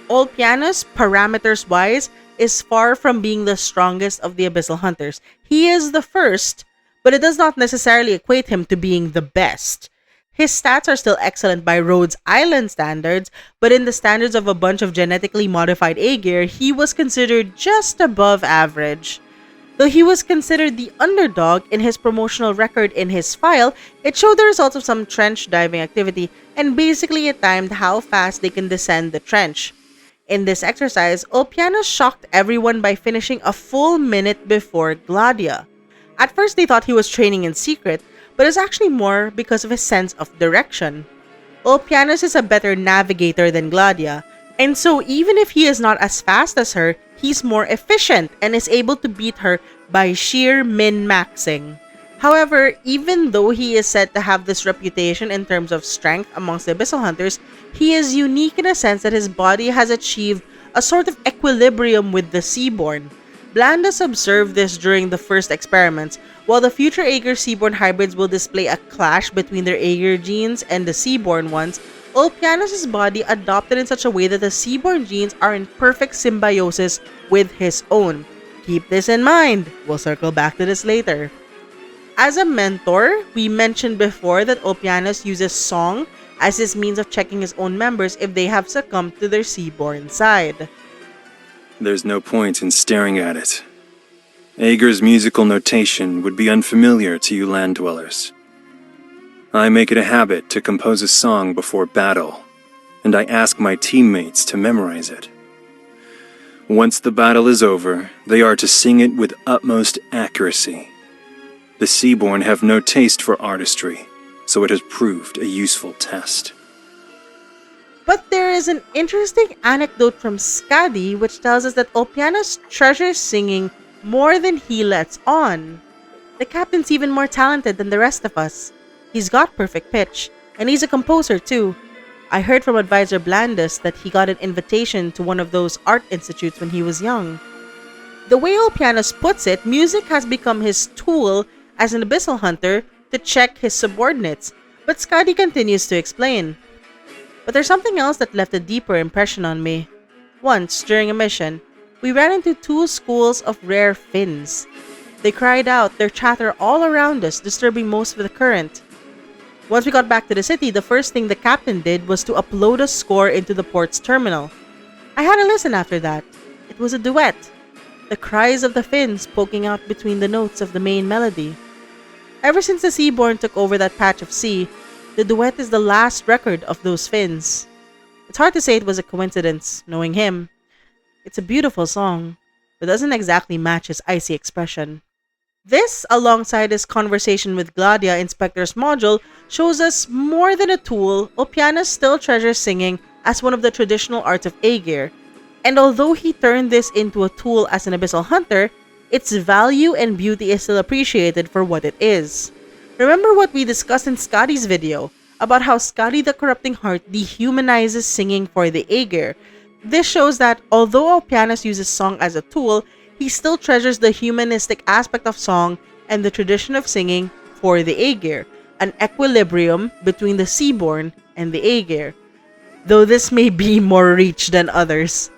Ulpianus, parameters-wise, is far from being the strongest of the Abyssal Hunters. He is the first, but it does not necessarily equate him to being the best. His stats are still excellent by Rhodes Island standards, but in the standards of a bunch of genetically modified Aegir, he was considered just above average. Though he was considered the underdog in his promotional record in his file, it showed the results of some trench diving activity, and basically it timed how fast they can descend the trench. In this exercise, Ulpianus shocked everyone by finishing a full minute before Gladiia. At first they thought he was training in secret, but it's actually more because of his sense of direction. Ulpianus is a better navigator than Gladiia, and so even if he is not as fast as her, he's more efficient and is able to beat her by sheer min-maxing. However, even though he is said to have this reputation in terms of strength amongst the Abyssal Hunters, he is unique in a sense that his body has achieved a sort of equilibrium with the Seaborn. Blandus observed this during the first experiments, While the future Aegir Seaborn hybrids will display a clash between their Aegir genes and the Seaborn ones, Ulpianus' body adopted in such a way that the Seaborn genes are in perfect symbiosis with his own. Keep this in mind. We'll circle back to this later. As a mentor, we mentioned before that Ulpianus uses song as his means of checking his own members if they have succumbed to their Seaborn side. There's no point in staring at it. Aegir's musical notation would be unfamiliar to you land dwellers. I make it a habit to compose a song before battle, and I ask my teammates to memorize it. Once the battle is over, they are to sing it with utmost accuracy. The Seaborn have no taste for artistry, so it has proved a useful test. But there is an interesting anecdote from Skadi which tells us that Ulpianus treasures singing more than he lets on. The captain's even more talented than the rest of us. He's got perfect pitch, and he's a composer too. I heard from advisor Blandus that he got an invitation to one of those art institutes when he was young. The way Ulpianus puts it, music has become his tool as an Abyssal Hunter to check his subordinates, but Skadi continues to explain. But there's something else that left a deeper impression on me. Once, during a mission, we ran into two schools of rare fins. They cried out, their chatter all around us, disturbing most of the current. Once we got back to the city, the first thing the captain did was to upload a score into the port's terminal. I had a listen after that. It was a duet. The cries of the fins poking out between the notes of the main melody. Ever since the Seaborn took over that patch of sea, the duet is the last record of those fins. It's hard to say it was a coincidence, knowing him. It's a beautiful song, but doesn't exactly match his icy expression. This, alongside his conversation with Gladiia in Spectre's module, shows us more than a tool, Ulpianus still treasures singing as one of the traditional arts of Aegir. And although he turned this into a tool as an Abyssal Hunter, its value and beauty is still appreciated for what it is. Remember what we discussed in Skadi's video, about how Skadi the Corrupting Heart dehumanizes singing for the Aegir. This shows that although Ulpianus uses song as a tool, he still treasures the humanistic aspect of song and the tradition of singing for the Aegir, an equilibrium between the Seaborn and the Aegir, though this may be more reach than others.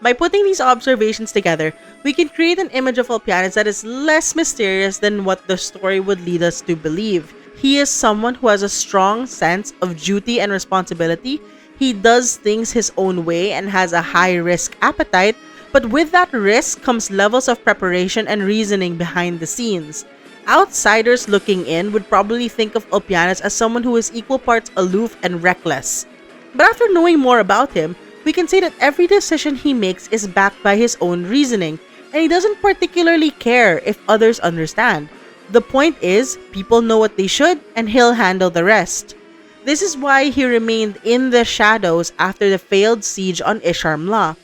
By putting these observations together, we can create an image of Ulpianus that is less mysterious than what the story would lead us to believe. He is someone who has a strong sense of duty and responsibility. He does things his own way and has a high-risk appetite, but with that risk comes levels of preparation and reasoning behind the scenes. Outsiders looking in would probably think of Ulpianus as someone who is equal parts aloof and reckless. But after knowing more about him, we can say that every decision he makes is backed by his own reasoning, and he doesn't particularly care if others understand. The point is, people know what they should, and he'll handle the rest. This is why he remained in the shadows after the failed siege on Isharmla.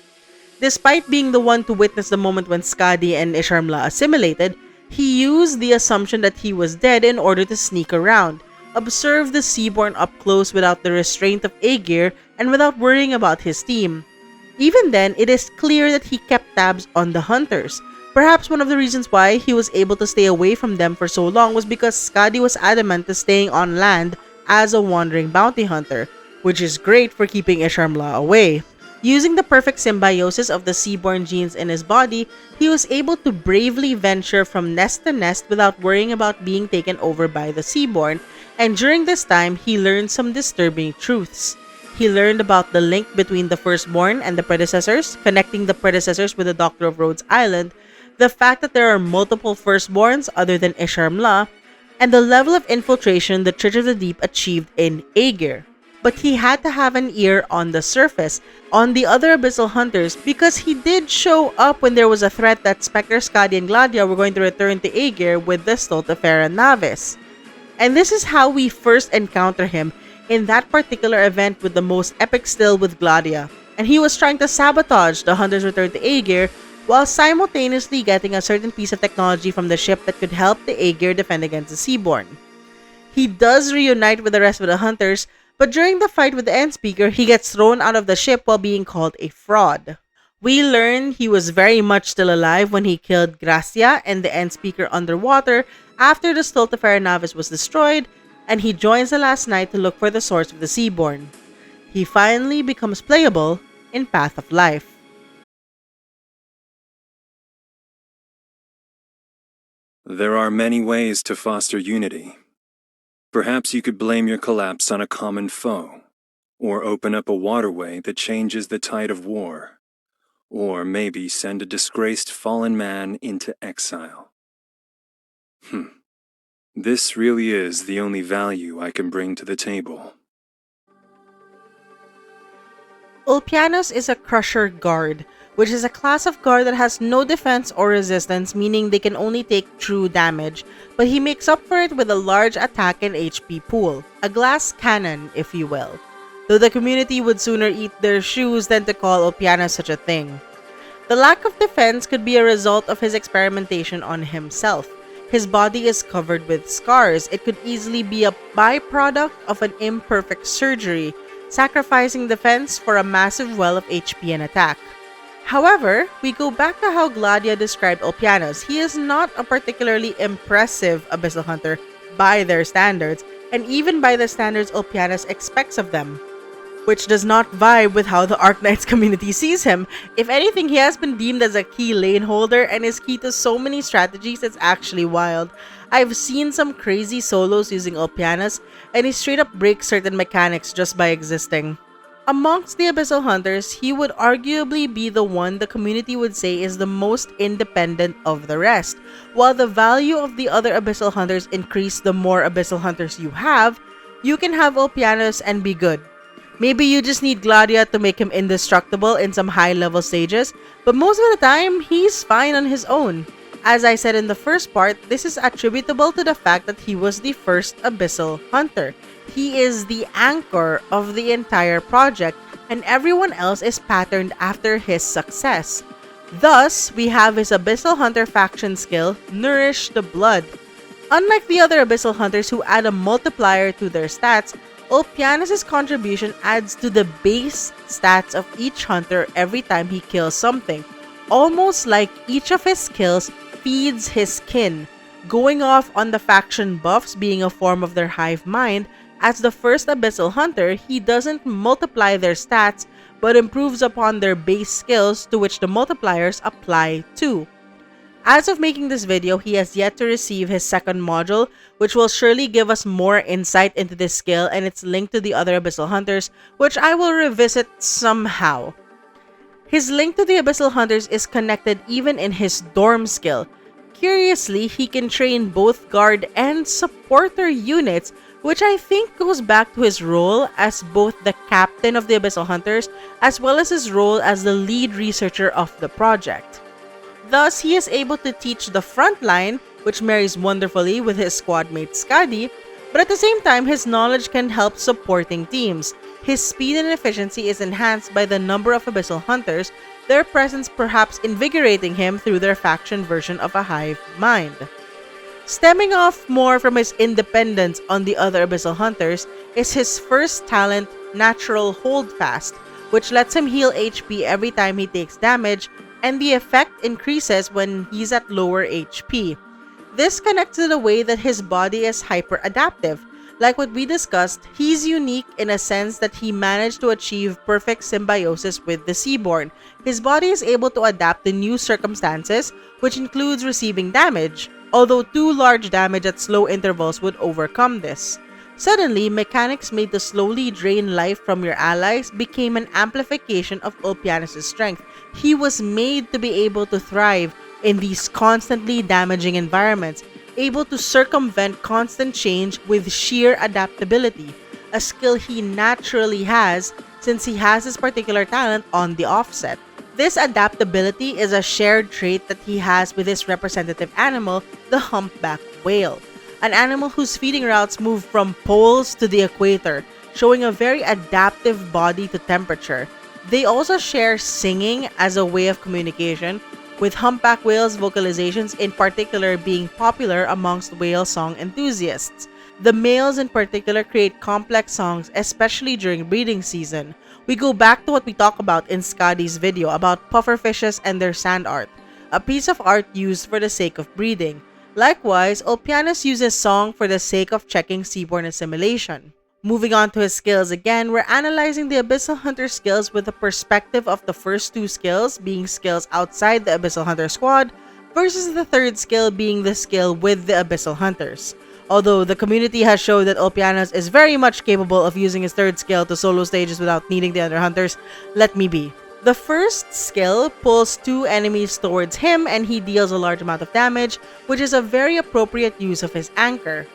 Despite being the one to witness the moment when Skadi and Isharmla assimilated, he used the assumption that he was dead in order to sneak around, observe the Seaborn up close without the restraint of Aegir and without worrying about his team. Even then, it is clear that he kept tabs on the Hunters. Perhaps one of the reasons why he was able to stay away from them for so long was because Skadi was adamant to staying on land as a wandering bounty hunter, which is great for keeping Isharmla away. Using the perfect symbiosis of the Seaborn genes in his body, he was able to bravely venture from nest to nest without worrying about being taken over by the Seaborn, and during this time, he learned some disturbing truths. He learned about the link between the Firstborn and the predecessors, connecting the predecessors with the Doctor of Rhodes Island, the fact that there are multiple Firstborns other than Isharmla, and the level of infiltration the Church of the Deep achieved in Aegir. But he had to have an ear on the surface, on the other Abyssal Hunters, because he did show up when there was a threat that Spectre, Skadi, and Gladiia were going to return to Aegir with the Stultifera Navis. And this is how we first encounter him in that particular event with the most epic still with Gladiia. And he was trying to sabotage the Hunters' return to Aegir, while simultaneously getting a certain piece of technology from the ship that could help the Aegir defend against the Seaborn. He does reunite with the rest of the Hunters, but during the fight with the End Speaker, he gets thrown out of the ship while being called a fraud. We learn he was very much still alive when he killed Gracia and the End Speaker underwater after the Stultifera Navis was destroyed, and he joins the last knight to look for the source of the Seaborn. He finally becomes playable in Path of Life. There are many ways to foster unity. Perhaps you could blame your collapse on a common foe, or open up a waterway that changes the tide of war, or maybe send a disgraced fallen man into exile. This really is the only value I can bring to the table. Ulpianus is a Crusher Guard, which is a class of guard that has no defense or resistance, meaning they can only take true damage, but he makes up for it with a large attack and HP pool, a glass cannon, if you will, though the community would sooner eat their shoes than to call Ulpianus such a thing. The lack of defense could be a result of his experimentation on himself. His body is covered with scars. It could easily be a byproduct of an imperfect surgery, sacrificing defense for a massive well of HP and attack. However, we go back to how Gladiia described Ulpianus. He is not a particularly impressive Abyssal Hunter by their standards, and even by the standards Ulpianus expects of them, which does not vibe with how the Arknights community sees him. If anything, he has been deemed as a key lane holder and is key to so many strategies it's actually wild. I've seen some crazy solos using Ulpianus, and he straight up breaks certain mechanics just by existing. Amongst the Abyssal Hunters, he would arguably be the one the community would say is the most independent of the rest. While the value of the other Abyssal Hunters increase the more Abyssal Hunters you can have Ulpianus and be good. Maybe you just need Gladiia to make him indestructible in some high-level stages, but most of the time, he's fine on his own. As I said in the first part, this is attributable to the fact that he was the first Abyssal Hunter. He is the anchor of the entire project, and everyone else is patterned after his success. Thus, we have his Abyssal Hunter faction skill, Nourish the Blood. Unlike the other Abyssal Hunters who add a multiplier to their stats, Ulpianus' contribution adds to the base stats of each hunter every time he kills something, almost like each of his skills feeds his kin, going off on the faction buffs being a form of their hive mind. As the first Abyssal Hunter, he doesn't multiply their stats, but improves upon their base skills to which the multipliers apply too. As of making this video, he has yet to receive his second module, which will surely give us more insight into this skill and its link to the other Abyssal Hunters, which I will revisit somehow. His link to the Abyssal Hunters is connected even in his Dorm skill. Curiously, he can train both guard and supporter units, which I think goes back to his role as both the captain of the Abyssal Hunters as well as his role as the lead researcher of the project. Thus, he is able to teach the front line, which marries wonderfully with his squad mate Skadi, but at the same time, his knowledge can help supporting teams. His speed and efficiency is enhanced by the number of Abyssal Hunters, their presence perhaps invigorating him through their faction version of a hive mind. Stemming off more from his independence on the other Abyssal Hunters is his first talent, Natural Holdfast, which lets him heal HP every time he takes damage, and the effect increases when he's at lower HP. This connects to the way that his body is hyper-adaptive. Like what we discussed, he's unique in a sense that he managed to achieve perfect symbiosis with the Seaborn. His body is able to adapt to new circumstances, which includes receiving damage, although too large damage at slow intervals would overcome this. Suddenly, mechanics made to slowly drain life from your allies became an amplification of Ulpianus' strength. He was made to be able to thrive in these constantly damaging environments, able to circumvent constant change with sheer adaptability, a skill he naturally has since he has this particular talent on the offset. This adaptability is a shared trait that he has with his representative animal, the humpback whale, an animal whose feeding routes move from poles to the equator, showing a very adaptive body to temperature. They also share singing as a way of communication, with humpback whales' vocalizations in particular being popular amongst whale song enthusiasts. The males in particular create complex songs, especially during breeding season. We go back to what we talked about in Skadi's video about pufferfishes and their sand art, a piece of art used for the sake of breeding. Likewise, Ulpianus uses song for the sake of checking seaborn assimilation. Moving on to his skills again, we're analyzing the Abyssal Hunter skills with the perspective of the first two skills being skills outside the Abyssal Hunter squad versus the third skill being the skill with the Abyssal Hunters. Although the community has showed that Ulpianus is very much capable of using his third skill to solo stages without needing the other hunters, let me be. The first skill pulls two enemies towards him and he deals a large amount of damage, which is a very appropriate use of his anchor.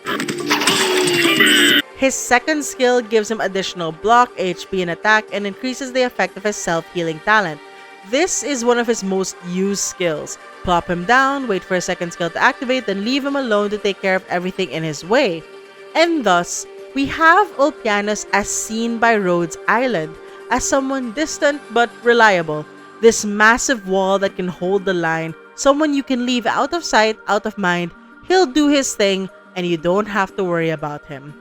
His second skill gives him additional block, HP, and attack and increases the effect of his self-healing talent. This is one of his most used skills. Plop him down, wait for his second skill to activate, then leave him alone to take care of everything in his way. And thus, we have Ulpianus as seen by Rhodes Island, as someone distant but reliable. This massive wall that can hold the line, someone you can leave out of sight, out of mind, he'll do his thing, and you don't have to worry about him.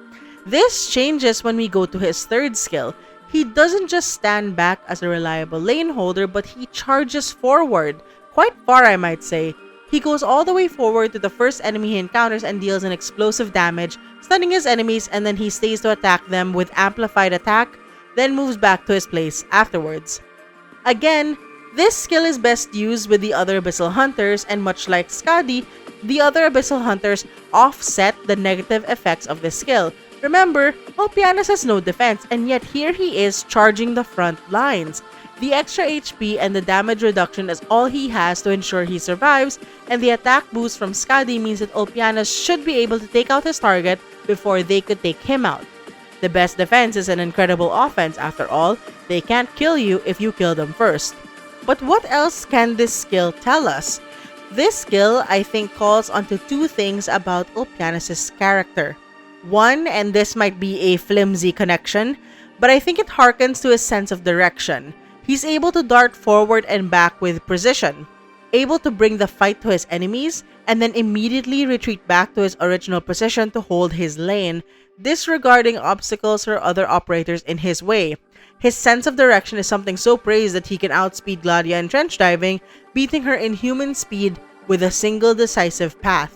This changes when we go to his third skill. He doesn't just stand back as a reliable lane holder, but he charges forward, quite far I might say. He goes all the way forward to the first enemy he encounters and deals an explosive damage, stunning his enemies, and then he stays to attack them with amplified attack, then moves back to his place afterwards. Again, this skill is best used with the other Abyssal Hunters, and much like Skadi, the other Abyssal Hunters offset the negative effects of this skill. Remember, Ulpianus has no defense, and yet here he is charging the front lines. The extra HP and the damage reduction is all he has to ensure he survives, and the attack boost from Skadi means that Ulpianus should be able to take out his target before they could take him out. The best defense is an incredible offense after all. They can't kill you if you kill them first. But what else can this skill tell us? This skill, I think, calls onto two things about Ulpianus' character. One, and this might be a flimsy connection, but I think it harkens to his sense of direction. He's able to dart forward and back with precision, able to bring the fight to his enemies, and then immediately retreat back to his original position to hold his lane, disregarding obstacles or other operators in his way. His sense of direction is something so praised that he can outspeed Gladiia in trench diving, beating her in human speed with a single decisive path.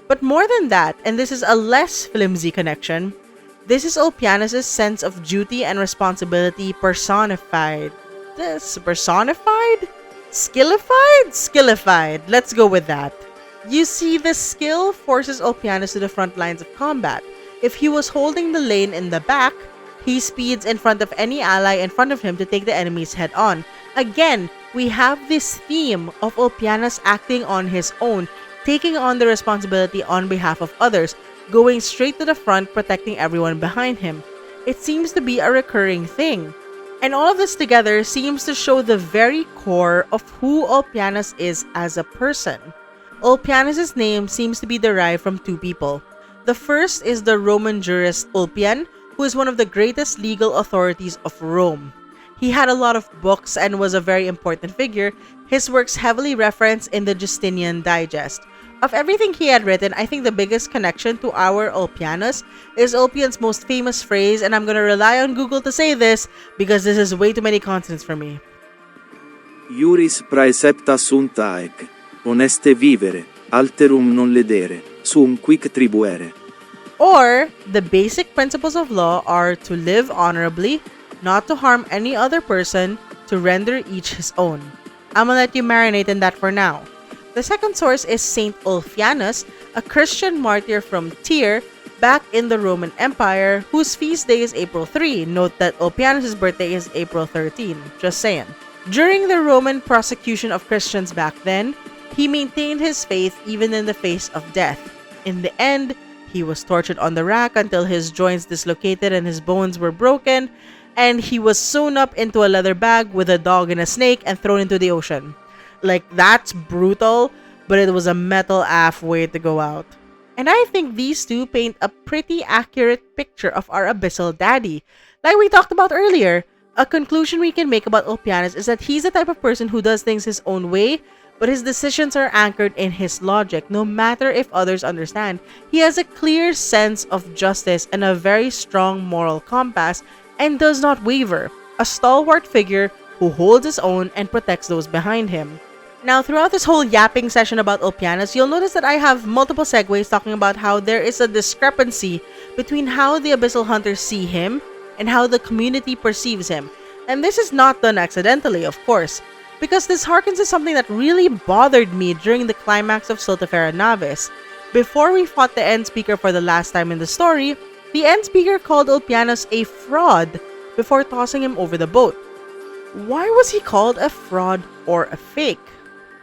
But more than that, and this is a less flimsy connection, this is Ulpianus' sense of duty and responsibility personified. Personified? Skillified? Skillified. Let's go with that. You see, the skill forces Ulpianus to the front lines of combat. If he was holding the lane in the back, he speeds in front of any ally in front of him to take the enemies head on. Again, we have this theme of Ulpianus acting on his own, taking on the responsibility on behalf of others, going straight to the front, protecting everyone behind him. It seems to be a recurring thing. And all of this together seems to show the very core of who Ulpianus is as a person. Ulpianus' name seems to be derived from two people. The first is the Roman jurist Ulpian, who is one of the greatest legal authorities of Rome. He had a lot of books and was a very important figure, his works heavily referenced in the Justinian Digest. Of everything he had written, I think the biggest connection to our Ulpianus is Ulpian's most famous phrase, and I'm gonna rely on Google to say this because this is way too many consonants for me. Iuris praecepta sunt aeg, honeste vivere, alterum non ledere, sum quic tribuere. Or, the basic principles of law are to live honorably, not to harm any other person, to render each his own. I'm gonna let you marinate in that for now. The second source is Saint Ulpianus, a Christian martyr from Tyre, back in the Roman Empire, whose feast day is April 3. Note that Ulpianus' birthday is April 13. Just saying. During the Roman prosecution of Christians back then, he maintained his faith even in the face of death. In the end, he was tortured on the rack until his joints dislocated and his bones were broken, and he was sewn up into a leather bag with a dog and a snake and thrown into the ocean. Like, that's brutal, but it was a metal AF way to go out. And I think these two paint a pretty accurate picture of our Abyssal Daddy. Like we talked about earlier, a conclusion we can make about Ulpianus is that he's the type of person who does things his own way, but his decisions are anchored in his logic, no matter if others understand. He has a clear sense of justice and a very strong moral compass, and does not waver. a stalwart figure who holds his own and protects those behind him. Now, throughout this whole yapping session about Ulpianus, you'll notice that I have multiple segues talking about how there is a discrepancy between how the Abyssal Hunters see him and how the community perceives him. And this is not done accidentally, of course, because this harkens to something that really bothered me during the climax of Stultifera Navis. Before we fought the End Speaker for the last time in the story, the End Speaker called Ulpianus a fraud before tossing him over the boat. Why was he called a fraud or a fake?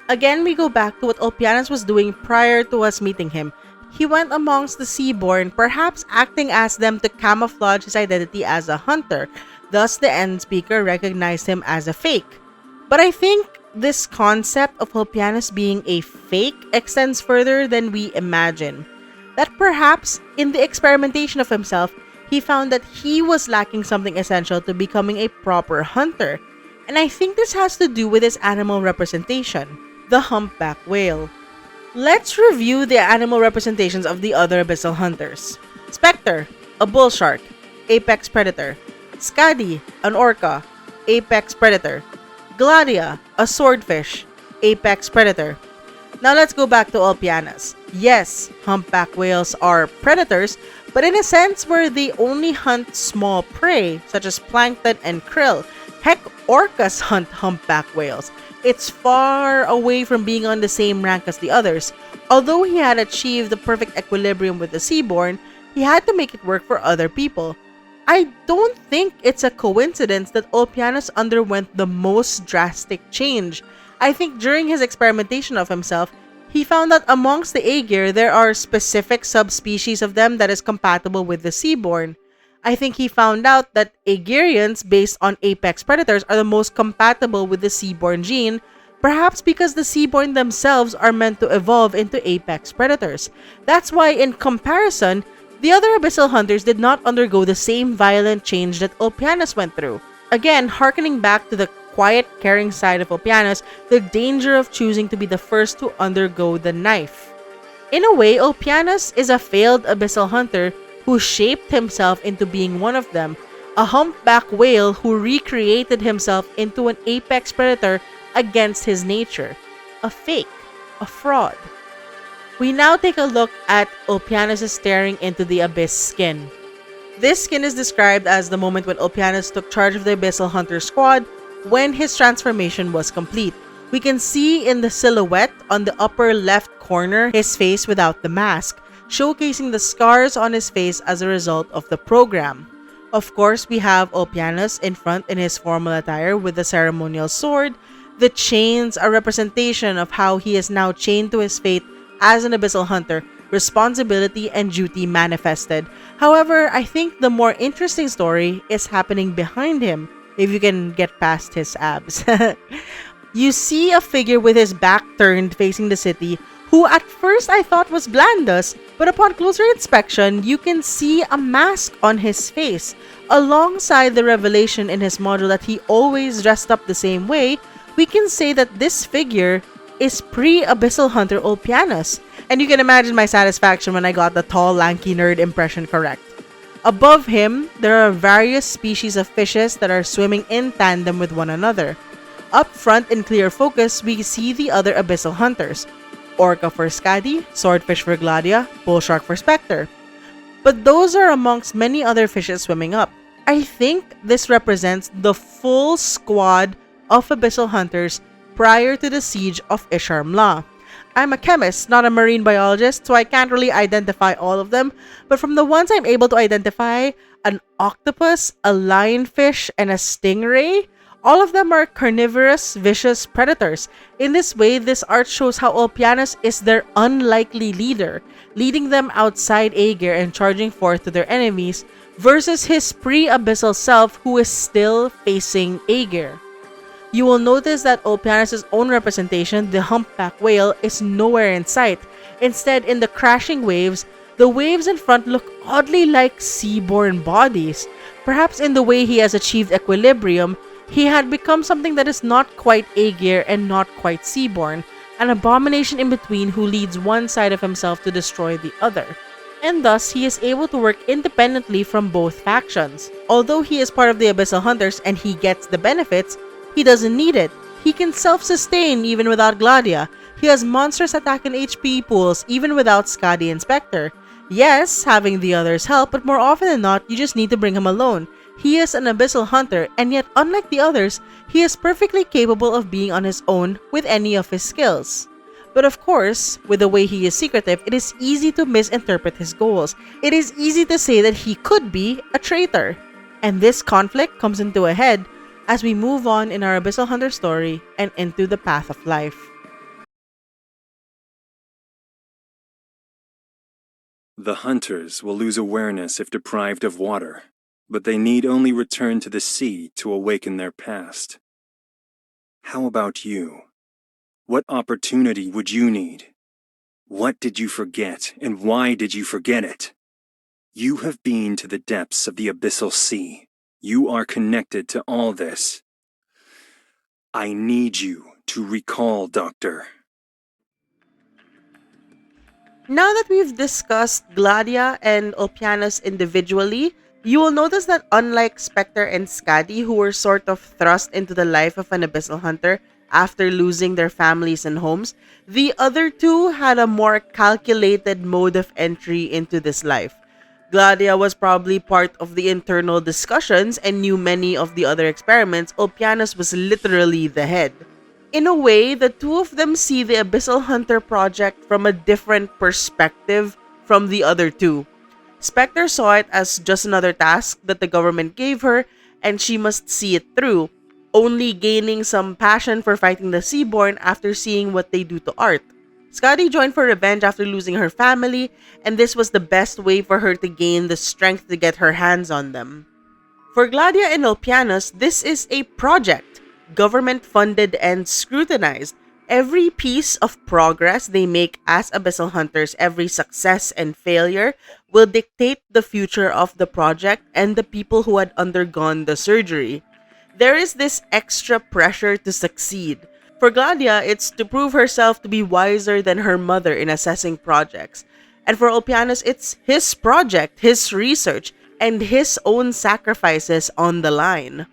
Again, we go back to what Ulpianus was doing prior to us meeting him. He went amongst the Seaborn, perhaps acting as them to camouflage his identity as a hunter. Thus, the End Speaker recognized him as a fake. But I think this concept of Ulpianus being a fake extends further than we imagine. That perhaps, in the experimentation of himself, he found that he was lacking something essential to becoming a proper hunter. And I think this has to do with his animal representation, the humpback whale. Let's review the animal representations of the other Abyssal Hunters. Spectre, a bull shark, apex predator. Skadi, an orca, apex predator. Gladiia, a swordfish, apex predator. Now let's go back to Ulpianus. Yes, humpback whales are predators, but in a sense where they only hunt small prey, such as plankton and krill. Heck, orcas hunt humpback whales. It's far away from being on the same rank as the others. Although he had achieved the perfect equilibrium with the Seaborn, he had to make it work for other people. I don't think it's a coincidence that Ulpianus underwent the most drastic change. I think during his experimentation of himself, he found that amongst the Aegir, there are specific subspecies of them that is compatible with the Seaborn. I think he found out that Aegirians based on apex predators are the most compatible with the Seaborn gene, perhaps because the Seaborn themselves are meant to evolve into apex predators. That's why, in comparison, the other Abyssal Hunters did not undergo the same violent change that Ulpianus went through. Again, harkening back to the quiet, caring side of Ulpianus, the danger of choosing to be the first to undergo the knife. In a way, Ulpianus is a failed Abyssal Hunter who shaped himself into being one of them, a humpback whale who recreated himself into an apex predator against his nature. A fake. A fraud. We now take a look at Ulpianus' staring into the abyss skin. This skin is described as the moment when Ulpianus took charge of the Abyssal Hunter squad when his transformation was complete. We can see in the silhouette on the upper left corner his face without the mask, showcasing the scars on his face as a result of the program. Of course, we have Ulpianus in front in his formal attire with the ceremonial sword. The chains are a representation of how he is now chained to his fate as an Abyssal Hunter, responsibility and duty manifested. However, I think the more interesting story is happening behind him, if you can get past his abs. You see a figure with his back turned facing the city, who at first I thought was Blandus, but upon closer inspection, you can see a mask on his face. Alongside the revelation in his module that he always dressed up the same way, we can say that this figure is pre-Abyssal Hunter Ulpianus, and you can imagine my satisfaction when I got the tall, lanky nerd impression correct. Above him, there are various species of fishes that are swimming in tandem with one another. Up front in clear focus, we see the other Abyssal Hunters. Orca for Skadi, Swordfish for Gladiia, Bullshark for Spectre. But those are amongst many other fishes swimming up. I think this represents the full squad of Abyssal Hunters prior to the siege of Isharmla. I'm a chemist, not a marine biologist, so I can't really identify all of them, but from the ones I'm able to identify, an octopus, a lionfish, and a stingray, all of them are carnivorous, vicious predators. In this way, this art shows how Ulpianus is their unlikely leader, leading them outside Aegir and charging forth to their enemies, versus his pre-abyssal self who is still facing Aegir. You will notice that Ulpianus' own representation, the humpback whale, is nowhere in sight. Instead, in the crashing waves, the waves in front look oddly like seaborn bodies. Perhaps in the way he has achieved equilibrium, he had become something that is not quite Aegir and not quite seaborn, an abomination in between who leads one side of himself to destroy the other. and thus he is able to work independently from both factions. Although he is part of the Abyssal Hunters and he gets the benefits, he doesn't need it. He can self-sustain even without Gladiia. He has monstrous attack and HP pools even without Skadi and Spectre. Yes, having the others help, but more often than not, you just need to bring him alone. He is an Abyssal Hunter, and yet unlike the others, he is perfectly capable of being on his own with any of his skills. But of course, with the way he is secretive, it is easy to misinterpret his goals. It is easy to say that he could be a traitor. And this conflict comes into a head as we move on in our Abyssal Hunter story and into the path of life. The hunters will lose awareness if deprived of water, but they need only return to the sea to awaken their past. How about you? What opportunity would you need? What did you forget, and why did you forget it? You have been to the depths of the abyssal sea. You are connected to all this. I need you to recall, Doctor. Now that we've discussed Gladiia and Ulpianus individually, you will notice that unlike Spectre and Skadi, who were sort of thrust into the life of an Abyssal Hunter after losing their families and homes, the other two had a more calculated mode of entry into this life. Gladiia was probably part of the internal discussions and knew many of the other experiments. Ulpianus was literally the head. In a way, the two of them see the Abyssal Hunter project from a different perspective from the other two. Spectre saw it as just another task that the government gave her, and she must see it through, only gaining some passion for fighting the Seaborn after seeing what they do to art. Skadi joined for revenge after losing her family, and this was the best way for her to gain the strength to get her hands on them. For Gladiia and Ulpianus, this is a project, government-funded and scrutinized. Every piece of progress they make as Abyssal Hunters, every success and failure, will dictate the future of the project and the people who had undergone the surgery. There is this extra pressure to succeed. For Gladiia, it's to prove herself to be wiser than her mother in assessing projects. And for Ulpianus, it's his project, his research, and his own sacrifices on the line.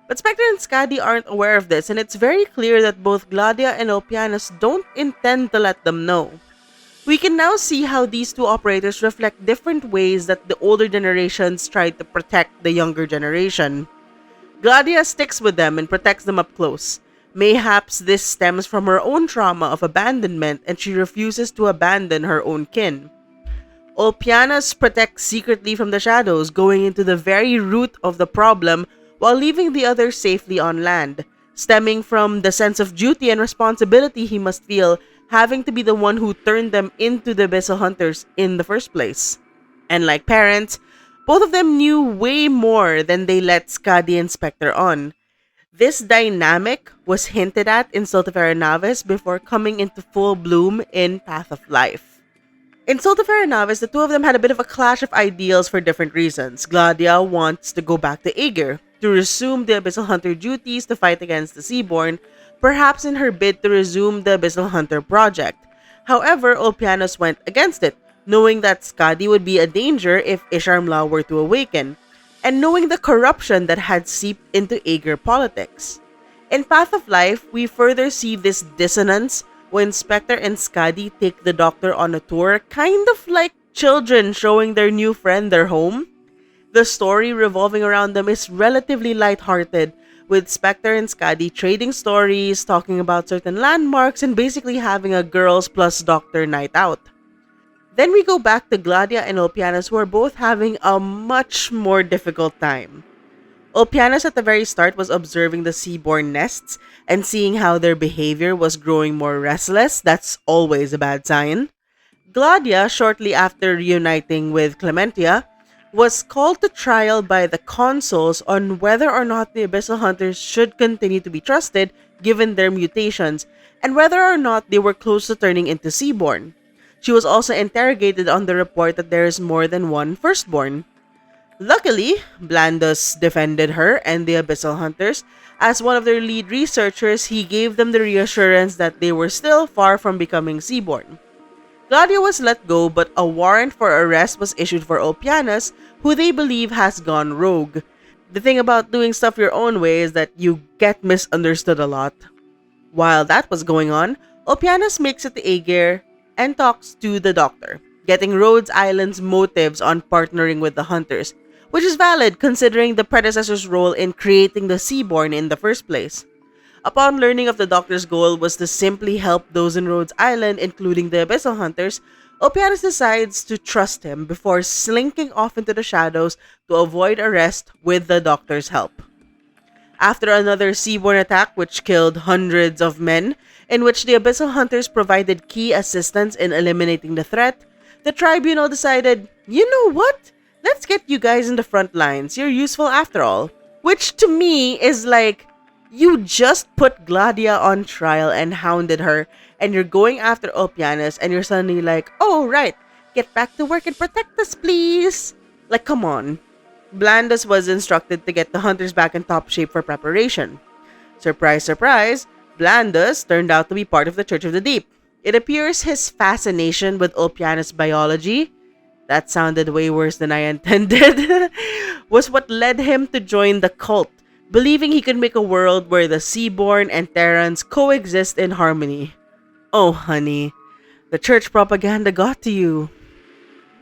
But Spectre and Skadi aren't aware of this, and it's very clear that both Gladiia and Ulpianus don't intend to let them know. We can now see how these two operators reflect different ways that the older generations tried to protect the younger generation. Gladiia sticks with them and protects them up close. Mayhaps this stems from her own trauma of abandonment, and she refuses to abandon her own kin. Ulpianus protects secretly from the shadows, going into the very root of the problem while leaving the others safely on land, stemming from the sense of duty and responsibility he must feel, having to be the one who turned them into the Abyssal Hunters in the first place. And like parents, both of them knew way more than they let Skadi and Spectre on. This dynamic was hinted at in Stultifera Navis before coming into full bloom in Path of Life. In Stultifera Navis, the two of them had a bit of a clash of ideals for different reasons. Gladiia wants to go back to Aegir, to resume the Abyssal Hunter duties to fight against the Seaborn, perhaps in her bid to resume the Abyssal Hunter project. However, Ulpianus went against it, knowing that Skadi would be a danger if Isharmla were to awaken, and knowing the corruption that had seeped into Aegir politics. In Path of Life, we further see this dissonance when Spectre and Skadi take the Doctor on a tour, kind of like children showing their new friend their home. The story revolving around them is relatively lighthearted, with Spectre and Skadi trading stories, talking about certain landmarks, and basically having a girls plus Doctor night out. Then we go back to Gladiia and Ulpianus, who are both having a much more difficult time. Ulpianus at the very start was observing the Seaborn nests and seeing how their behavior was growing more restless. That's always a bad sign. Gladiia, shortly after reuniting with Clementia, was called to trial by the consuls on whether or not the Abyssal Hunters should continue to be trusted given their mutations, and whether or not they were close to turning into Seaborn. She was also interrogated on the report that there is more than one firstborn. Luckily, Blandus defended her and the Abyssal Hunters. As one of their lead researchers, he gave them the reassurance that they were still far from becoming Seaborn. Gladiia was let go, but a warrant for arrest was issued for Ulpianus, who they believe has gone rogue. The thing about doing stuff your own way is that you get misunderstood a lot. While that was going on, Ulpianus makes it to Aegir and talks to the Doctor, getting Rhodes Island's motives on partnering with the Hunters, which is valid considering the predecessor's role in creating the Seaborn in the first place. Upon learning of the Doctor's goal was to simply help those in Rhodes Island, including the Abyssal Hunters, Ulpianus decides to trust him before slinking off into the shadows to avoid arrest with the Doctor's help. After another Seaborn attack which killed hundreds of men, in which the Abyssal Hunters provided key assistance in eliminating the threat, the Tribunal decided, you know what? Let's get you guys in the front lines, you're useful after all. Which to me is like, you just put Gladiia on trial and hounded her, and you're going after Ulpianus, and you're suddenly like, oh right, get back to work and protect us please. Like, come on. Blandus was instructed to get the hunters back in top shape for preparation. Surprise, surprise, Blandus turned out to be part of the Church of the Deep. It appears his fascination with Ulpianus biology, that sounded way worse than I intended, was what led him to join the cult, believing he could make a world where the Seaborn and Terrans coexist in harmony. Oh honey, the church propaganda got to you.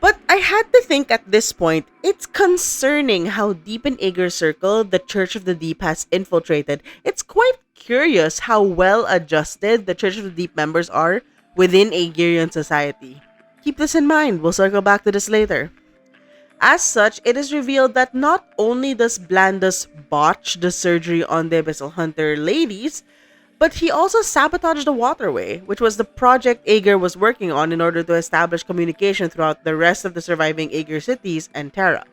But I had to think at this point, it's concerning how deep in Aegir's circle the Church of the Deep has infiltrated. It's quite curious how well adjusted the Church of the Deep members are within Aegirian society. Keep this in mind, we'll circle back to this later. As such, it is revealed that not only does Blandus botch the surgery on the Abyssal Hunter ladies, but he also sabotaged the waterway, which was the project Aegir was working on in order to establish communication throughout the rest of the surviving Aegir cities and Terra.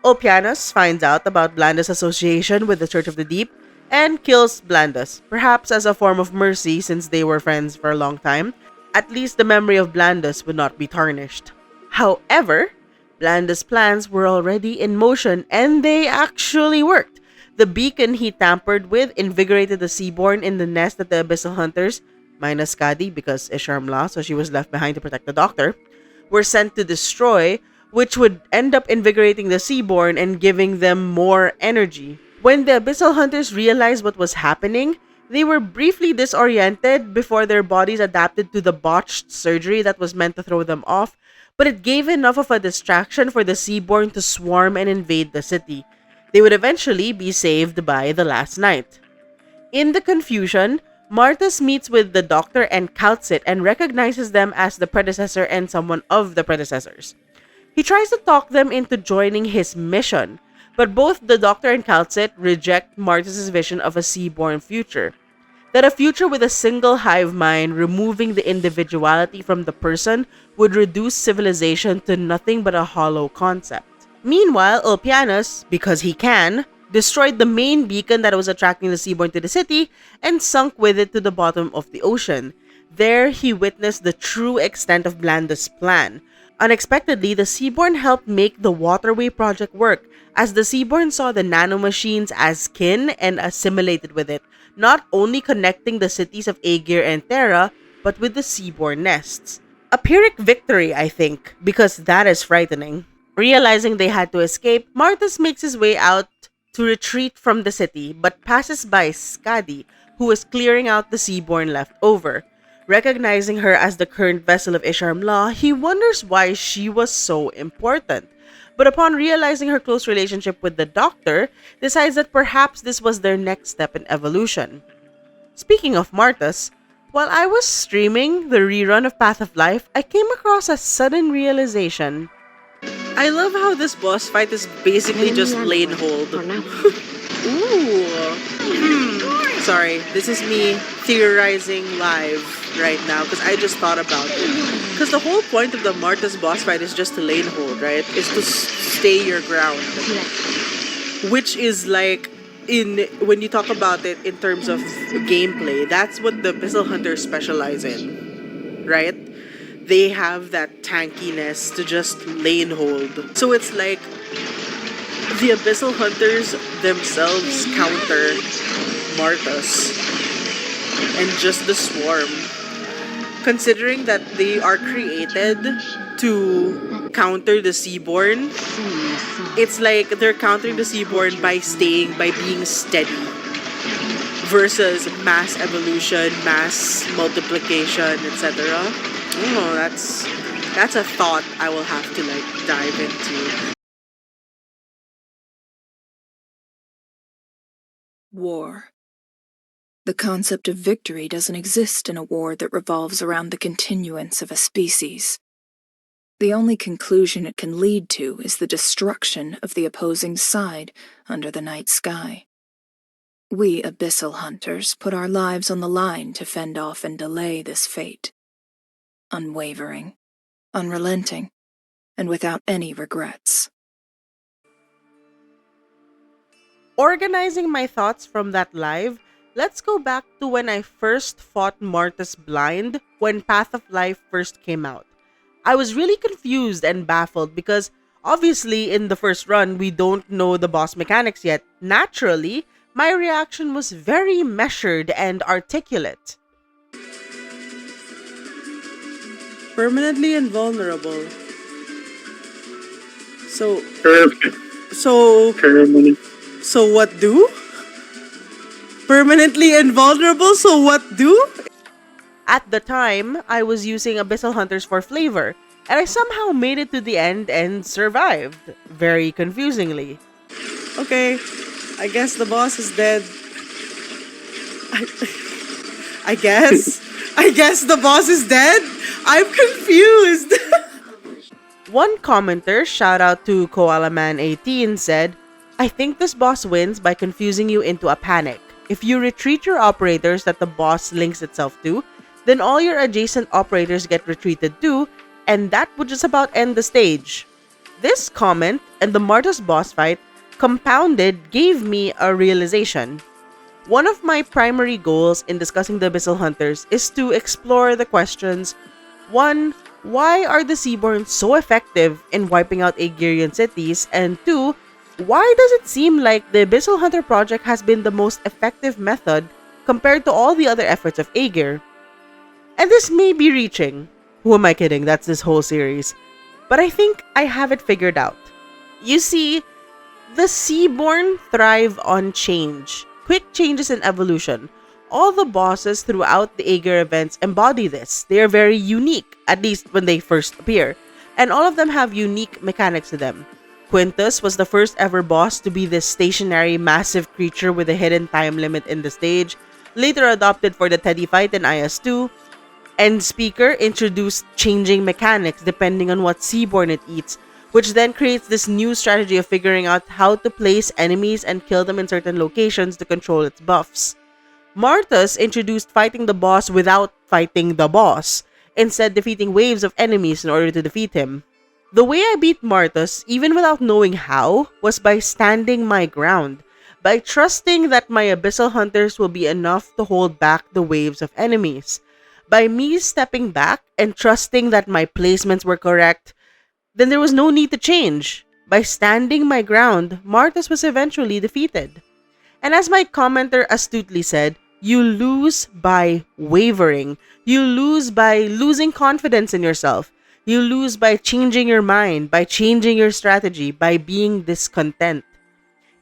Ulpianus finds out about Blandus' association with the Church of the Deep and kills Blandus, perhaps as a form of mercy since they were friends for a long time. At least the memory of Blandus would not be tarnished. However, Blandus' plans were already in motion and they actually worked. The beacon he tampered with invigorated the Seaborn in the nest that the Abyssal Hunters, minus Skadi because Isharmla, so she was left behind to protect the Doctor, were sent to destroy, which would end up invigorating the Seaborn and giving them more energy. When the Abyssal Hunters realized what was happening, they were briefly disoriented before their bodies adapted to the botched surgery that was meant to throw them off, but it gave enough of a distraction for the Seaborn to swarm and invade the city. They would eventually be saved by the last night. In the confusion, Martus meets with the Doctor and Calcit and recognizes them as the predecessor and someone of the predecessors. He tries to talk them into joining his mission, but both the Doctor and Calcit reject Martus' vision of a Seaborn future. That a future with a single hive mind, removing the individuality from the person, would reduce civilization to nothing but a hollow concept. Meanwhile, Ulpianus, because he can, destroyed the main beacon that was attracting the Seaborn to the city and sunk with it to the bottom of the ocean. There, he witnessed the true extent of Blandus' plan. Unexpectedly, the Seaborn helped make the Waterway project work, as the Seaborn saw the nanomachines as kin and assimilated with it, not only connecting the cities of Aegir and Terra, but with the Seaborn nests. A Pyrrhic victory, I think, because that is frightening. Realizing they had to escape, Martus makes his way out to retreat from the city, but passes by Skadi, who is clearing out the Seaborn left over. Recognizing her as the current vessel of Isharmla, he wonders why she was so important. But upon realizing her close relationship with the Doctor, decides that perhaps this was their next step in evolution. Speaking of Martus, while I was streaming the rerun of Path of Life, I came across a sudden realization. I love how this boss fight is basically just lane hold. Ooh. Sorry, this is me theorizing live right now because I just thought about it. Because the whole point of the Martus boss fight is just to lane hold, right? Is to stay your ground. Which is like, when you talk about it in terms of gameplay, that's what the Abyssal Hunters specialize in, right? They have that tankiness to just lane hold. So it's like the Abyssal Hunters themselves counter Martus and just the swarm. considering that they are created to counter the Seaborn, it's like they're countering the Seaborn by being steady versus mass evolution, mass multiplication, etc. Oh, that's a thought I will have to like dive into. War. The concept of victory doesn't exist in a war that revolves around the continuance of a species. The only conclusion it can lead to is the destruction of the opposing side under the night sky. We Abyssal Hunters put our lives on the line to fend off and delay this fate. Unwavering, unrelenting, and without any regrets. Organizing my thoughts from that live, let's go back to when I first fought Martus blind when Path of Life first came out. I was really confused and baffled because obviously in the first run we don't know the boss mechanics yet. Naturally, my reaction was very measured and articulate. Permanently invulnerable. So what do? Permanently invulnerable, so what do? At the time, I was using Abyssal Hunters for flavor, and I somehow made it to the end and survived, very confusingly. Okay, I guess the boss is dead. I guess the boss is dead? I'm confused! One commenter, shout out to KoalaMan18, said, I think this boss wins by confusing you into a panic. If you retreat your operators that the boss links itself to, then all your adjacent operators get retreated too, and that would just about end the stage. This comment and the Martus boss fight compounded gave me a realization. One of my primary goals in discussing the Abyssal Hunters is to explore the questions: 1. Why are the Seaborn so effective in wiping out Aegirian cities? And 2. Why does it seem like the Abyssal Hunter project has been the most effective method compared to all the other efforts of Aegir? And this may be reaching. Who am I kidding? That's this whole series. But I think I have it figured out. You see, the Seaborn thrive on change. Quick changes in evolution. All the bosses throughout the Aegir events embody this. They are very unique, at least when they first appear. And all of them have unique mechanics to them. Quintus was the first ever boss to be this stationary, massive creature with a hidden time limit in the stage, later adopted for the Teddy fight in IS2. Endspeaker introduced changing mechanics depending on what Seaborn it eats, which then creates this new strategy of figuring out how to place enemies and kill them in certain locations to control its buffs. Martus introduced fighting the boss without fighting the boss, instead defeating waves of enemies in order to defeat him. The way I beat Martus, even without knowing how, was by standing my ground, by trusting that my Abyssal Hunters will be enough to hold back the waves of enemies. By me stepping back and trusting that my placements were correct, then there was no need to change. By standing my ground, Martus was eventually defeated. And as my commenter astutely said, you lose by wavering. You lose by losing confidence in yourself. You lose by changing your mind, by changing your strategy, by being discontent.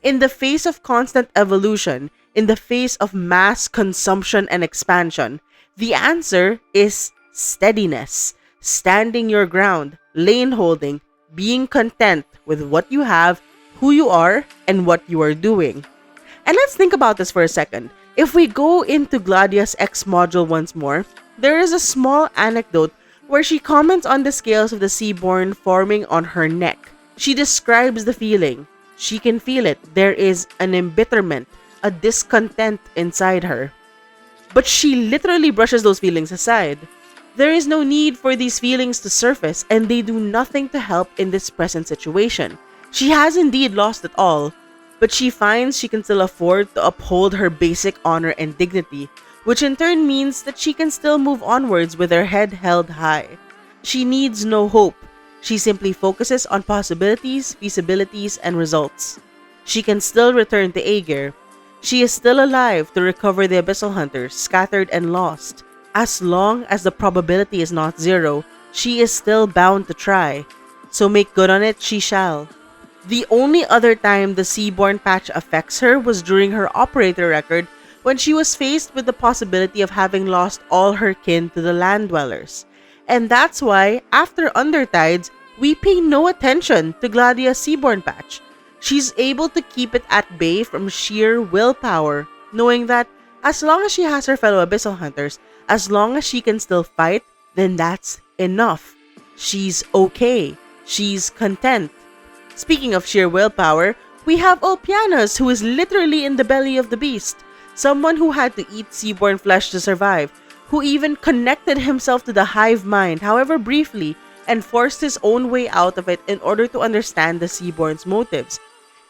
In the face of constant evolution, in the face of mass consumption and expansion, the answer is steadiness, standing your ground, lane holding, being content with what you have, who you are, and what you are doing. And let's think about this for a second. If we go into Gladia's X module once more, there is a small anecdote where she comments on the scales of the Seaborn forming on her neck. She describes the feeling. She can feel it. There is an embitterment, a discontent inside her. But she literally brushes those feelings aside. There is no need for these feelings to surface, and they do nothing to help in this present situation. She has indeed lost it all, but she finds she can still afford to uphold her basic honor and dignity, which in turn means that she can still move onwards with her head held high. She needs no hope. She simply focuses on possibilities, feasibilities, and results. She can still return to Aegir. She is still alive to recover the Abyssal Hunters, scattered and lost. As long as the probability is not zero, she is still bound to try. So make good on it she shall. The only other time the Seaborn patch affects her was during her operator record when she was faced with the possibility of having lost all her kin to the land dwellers. And that's why, after Undertides, we pay no attention to Gladia's Seaborn patch. She's able to keep it at bay from sheer willpower, knowing that as long as she has her fellow Abyssal Hunters, as long as she can still fight, then that's enough. She's okay. She's content. Speaking of sheer willpower, we have Ulpianus, who is literally in the belly of the beast. Someone who had to eat seaborn flesh to survive, who even connected himself to the hive mind, however briefly, and forced his own way out of it in order to understand the Seaborn's motives.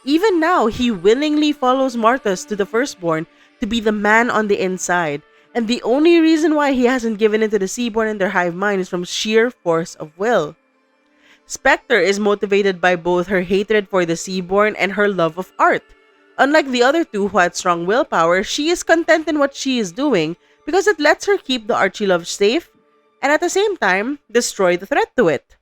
Even now, he willingly follows Martus to the Firstborn to be the man on the inside, and the only reason why he hasn't given in to the Seaborn and their hive mind is from sheer force of will. Spectre is motivated by both her hatred for the Seaborn and her love of art. Unlike the other two who had strong willpower, she is content in what she is doing because it lets her keep the art she loves safe and at the same time destroy the threat to it.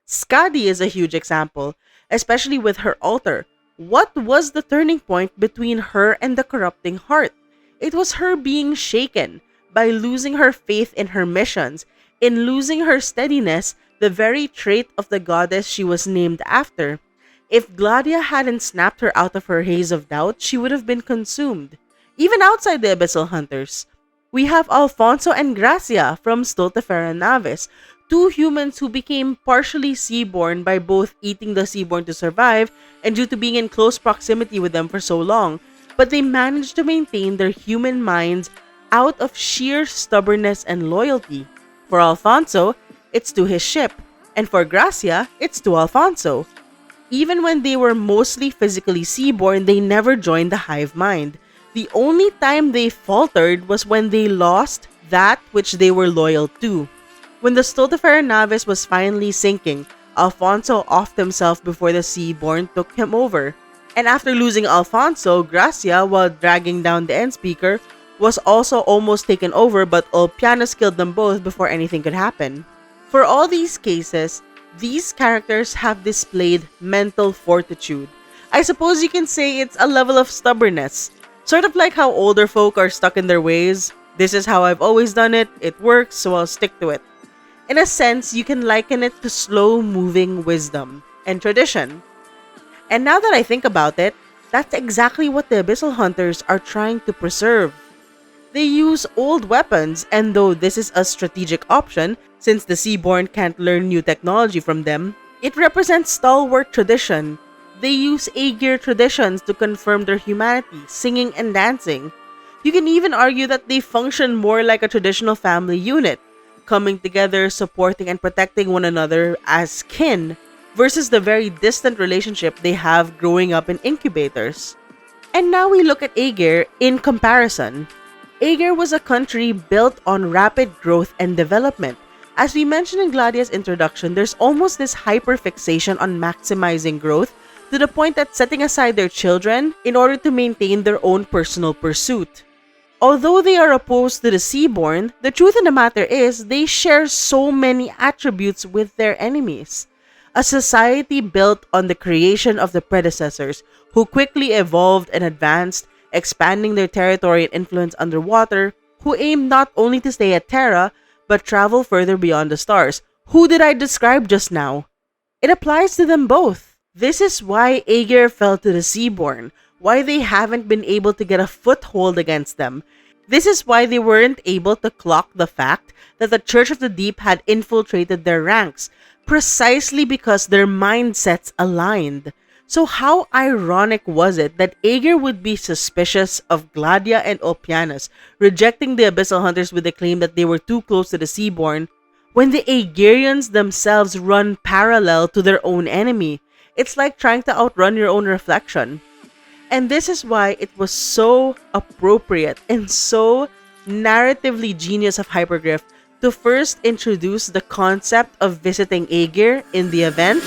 Skadi is a huge example, especially with her altar. What was the turning point between her and the corrupting heart? It was her being shaken by losing her faith in her missions, in losing her steadiness, the very trait of the goddess she was named after. If Gladiia hadn't snapped her out of her haze of doubt, she would have been consumed. Even outside the Abyssal Hunters, we have Alfonso and Gracia from Stultifera Navis, two humans who became partially seaborn by both eating the seaborn to survive and due to being in close proximity with them for so long, but they managed to maintain their human minds out of sheer stubbornness and loyalty. For Alfonso, it's to his ship, and for Gracia, it's to Alfonso. Even when they were mostly physically seaborn, they never joined the hive mind. The only time they faltered was when they lost that which they were loyal to. When the Stultifera Navis was finally sinking, Alfonso offed himself before the Seaborn took him over. And after losing Alfonso, Gracia, while dragging down the end speaker, was also almost taken over, but Ulpianus killed them both before anything could happen. For all these cases, these characters have displayed mental fortitude. I suppose you can say it's a level of stubbornness. Sort of like how older folk are stuck in their ways. This is how I've always done it, it works, so I'll stick to it. In a sense, you can liken it to slow-moving wisdom and tradition. And now that I think about it, that's exactly what the Abyssal Hunters are trying to preserve. They use old weapons, and though this is a strategic option, since the Seaborn can't learn new technology from them, it represents stalwart tradition. They use Aegir traditions to confirm their humanity, singing and dancing. You can even argue that they function more like a traditional family unit, coming together, supporting and protecting one another as kin, versus the very distant relationship they have growing up in incubators. And now we look at Aegir in comparison. Aegir was a country built on rapid growth and development. As we mentioned in Gladia's introduction, there's almost this hyperfixation on maximizing growth to the point that setting aside their children in order to maintain their own personal pursuit. Although they are opposed to the Seaborn, the truth of the matter is they share so many attributes with their enemies. A society built on the creation of the predecessors who quickly evolved and advanced, expanding their territory and influence underwater, who aim not only to stay at Terra, but travel further beyond the stars. Who did I describe just now? It applies to them both. This is why Aegir fell to the Seaborn, why they haven't been able to get a foothold against them. This is why they weren't able to clock the fact that the Church of the Deep had infiltrated their ranks, precisely because their mindsets aligned. So how ironic was it that Aegir would be suspicious of Gladiia and Ulpianus, rejecting the Abyssal Hunters with the claim that they were too close to the Seaborn, when the Aegirians themselves run parallel to their own enemy? It's like trying to outrun your own reflection. And this is why it was so appropriate and so narratively genius of Hypergryph to first introduce the concept of visiting Aegir in the event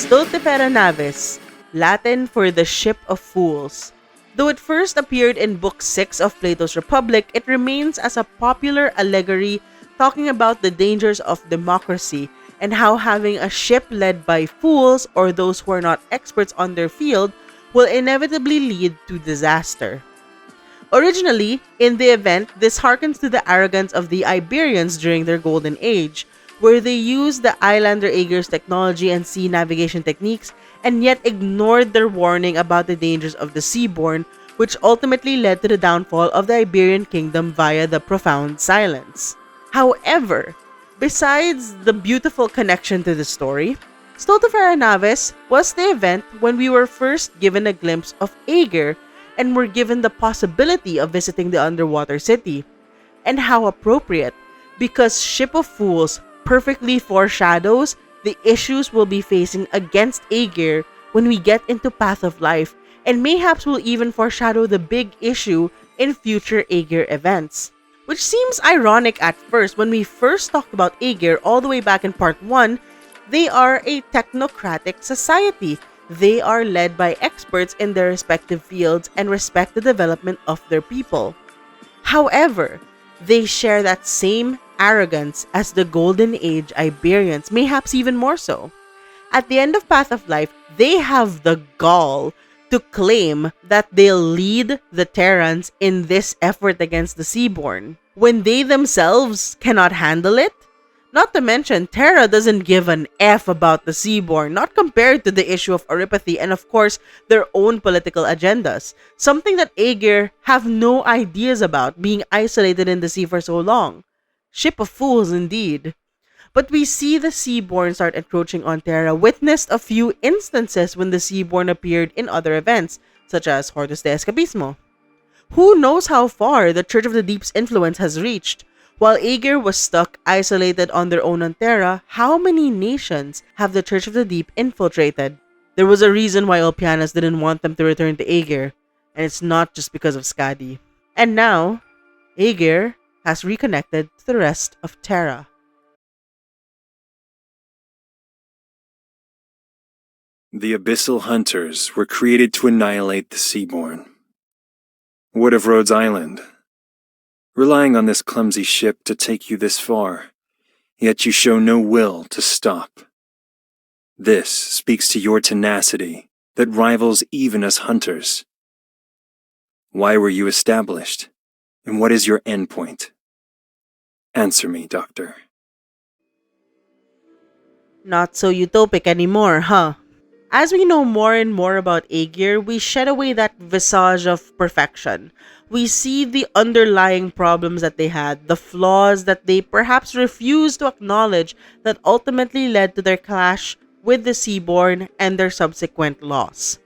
Stultifera Navis, Latin for the Ship of Fools. Though it first appeared in Book 6 of Plato's Republic, it remains as a popular allegory talking about the dangers of democracy and how having a ship led by fools or those who are not experts on their field will inevitably lead to disaster. Originally, in the event, this harkens to the arrogance of the Iberians during their Golden Age, where they used the Islander Aegir's technology and sea navigation techniques and yet ignored their warning about the dangers of the Seaborn, which ultimately led to the downfall of the Iberian kingdom via the Profound Silence. However, besides the beautiful connection to the story, Stultifera Navis was the event when we were first given a glimpse of Aegir and were given the possibility of visiting the underwater city. And how appropriate, because Ship of Fools perfectly foreshadows the issues we'll be facing against Aegir when we get into Path of Life, and mayhaps will even foreshadow the big issue in future Aegir events. Which seems ironic at first. When we first talked about Aegir all the way back in part 1, they are a technocratic society. They are led by experts in their respective fields and respect the development of their people. However, they share that same arrogance as the Golden Age Iberians, mayhaps even more so. At the end of Path of Life, they have the gall to claim that they'll lead the Terrans in this effort against the Seaborn, when they themselves cannot handle it. Not to mention, Terra doesn't give an F about the Seaborn, not compared to the issue of oripathy and of course their own political agendas, something that Aegir have no ideas about, being isolated in the sea for so long. Ship of Fools indeed. But we see the Seaborn start encroaching on Terra, witnessed a few instances when the Seaborn appeared in other events, such as Hortus de Escapismo. Who knows how far the Church of the Deep's influence has reached? While Aegir was stuck, isolated on their own on Terra, how many nations have the Church of the Deep infiltrated? There was a reason why Ulpianus didn't want them to return to Aegir, and it's not just because of Skadi. And now, Aegir has reconnected to the rest of Terra. The Abyssal Hunters were created to annihilate the Seaborn. What of Rhodes Island? Relying on this clumsy ship to take you this far, yet you show no will to stop. This speaks to your tenacity that rivals even us hunters. Why were you established, and what is your endpoint? Answer me, Doctor. Not so utopic anymore, huh? As we know more and more about Aegir, we shed away that visage of perfection. We see the underlying problems that they had, the flaws that they perhaps refused to acknowledge that ultimately led to their clash with the Seaborn and their subsequent loss.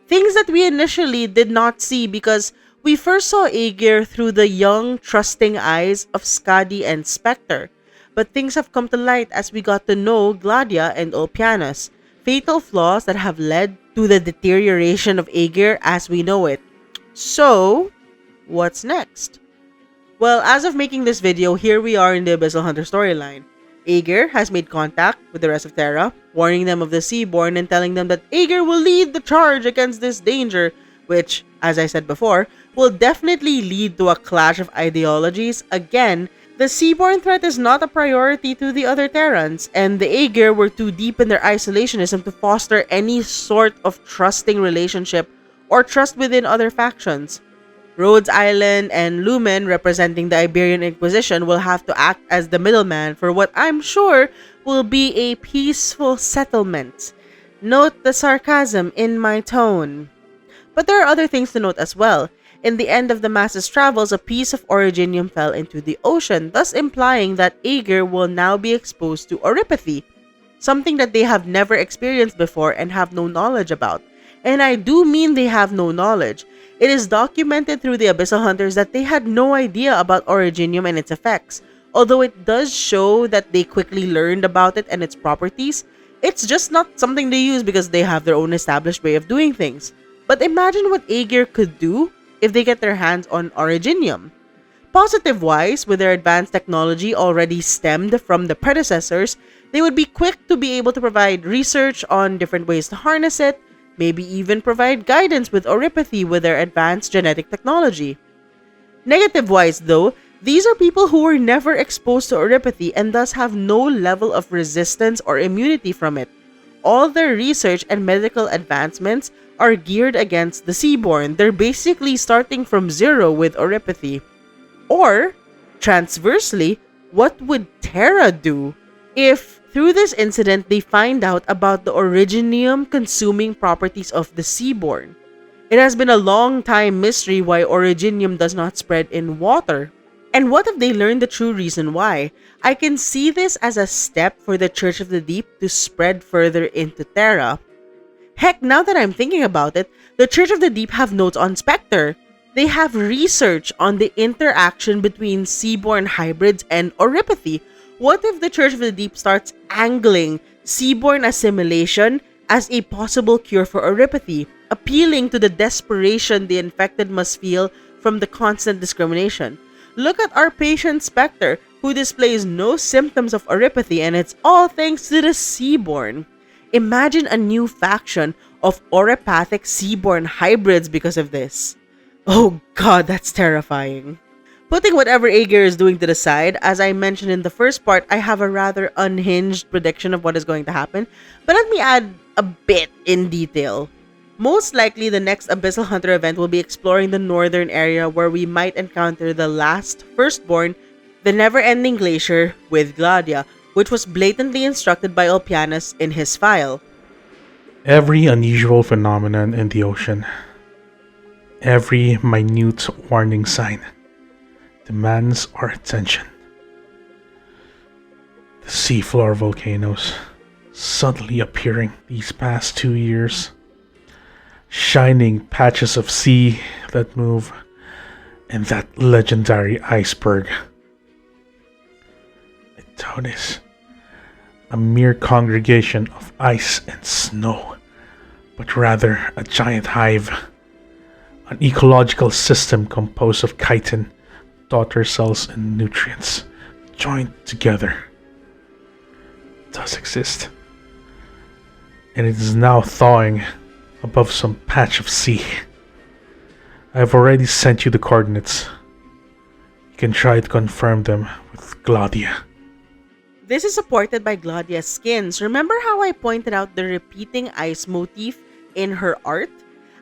Things that we initially did not see because we first saw Aegir through the young, trusting eyes of Skadi and Spectre. But things have come to light as we got to know Gladiia and Ulpianus, fatal flaws that have led to the deterioration of Aegir as we know it. So, what's next? Well, as of making this video, here we are in the Abyssal Hunter storyline. Aegir has made contact with the rest of Terra, warning them of the Seaborn and telling them that Aegir will lead the charge against this danger, which, as I said before, will definitely lead to a clash of ideologies. Again, the Seaborn threat is not a priority to the other Terrans, and the Aegir were too deep in their isolationism to foster any sort of trusting relationship or trust within other factions. Rhodes Island and Lumen, representing the Iberian Inquisition, will have to act as the middleman for what I'm sure will be a peaceful settlement. Note the sarcasm in my tone. But there are other things to note as well. In the end of the Masses' travels, a piece of originium fell into the ocean, thus implying that Aegir will now be exposed to oripathy, something that they have never experienced before and have no knowledge about. And I do mean they have no knowledge. It is documented through the Abyssal Hunters that they had no idea about originium and its effects. Although it does show that they quickly learned about it and its properties, it's just not something they use because they have their own established way of doing things. But imagine what Aegir could do if they get their hands on originium. Positive-wise, with their advanced technology already stemmed from the predecessors, they would be quick to be able to provide research on different ways to harness it, maybe even provide guidance with oripathy with their advanced genetic technology. Negative-wise though, these are people who were never exposed to oripathy and thus have no level of resistance or immunity from it. All their research and medical advancements are geared against the Seaborn. They're basically starting from zero with oripathy. Or, transversely, what would Terra do if, through this incident, they find out about the originium-consuming properties of the Seaborn? It has been a long time mystery why originium does not spread in water. And what if they learn the true reason why? I can see this as a step for the Church of the Deep to spread further into Terra. Heck, now that I'm thinking about it, the Church of the Deep have notes on Spectre. They have research on the interaction between Seaborn hybrids and oripathy. What if the Church of the Deep starts angling Seaborn assimilation as a possible cure for oripathy, appealing to the desperation the infected must feel from the constant discrimination? Look at our patient Spectre, who displays no symptoms of oripathy, and it's all thanks to the Seaborn. Imagine a new faction of oripathic Seaborn hybrids because of this. Oh god, that's terrifying. Putting whatever Aegir is doing to the side, as I mentioned in the first part, I have a rather unhinged prediction of what is going to happen, but let me add a bit in detail. Most likely, the next Abyssal Hunter event will be exploring the northern area where we might encounter the last Firstborn, the never-ending glacier with Gladiia, which was blatantly instructed by Ulpianus in his file. Every unusual phenomenon in the ocean, every minute warning sign, demands our attention. The seafloor volcanoes suddenly appearing these past 2 years, shining patches of sea that move, and that legendary iceberg. Notice a mere congregation of ice and snow, but rather a giant hive, an ecological system composed of chitin, daughter cells, and nutrients joined together. It does exist, and it is now thawing above some patch of sea. I have already sent you the coordinates. You can try to confirm them with Gladiia. This is supported by Gladiia's skins. Remember how I pointed out the repeating ice motif in her art?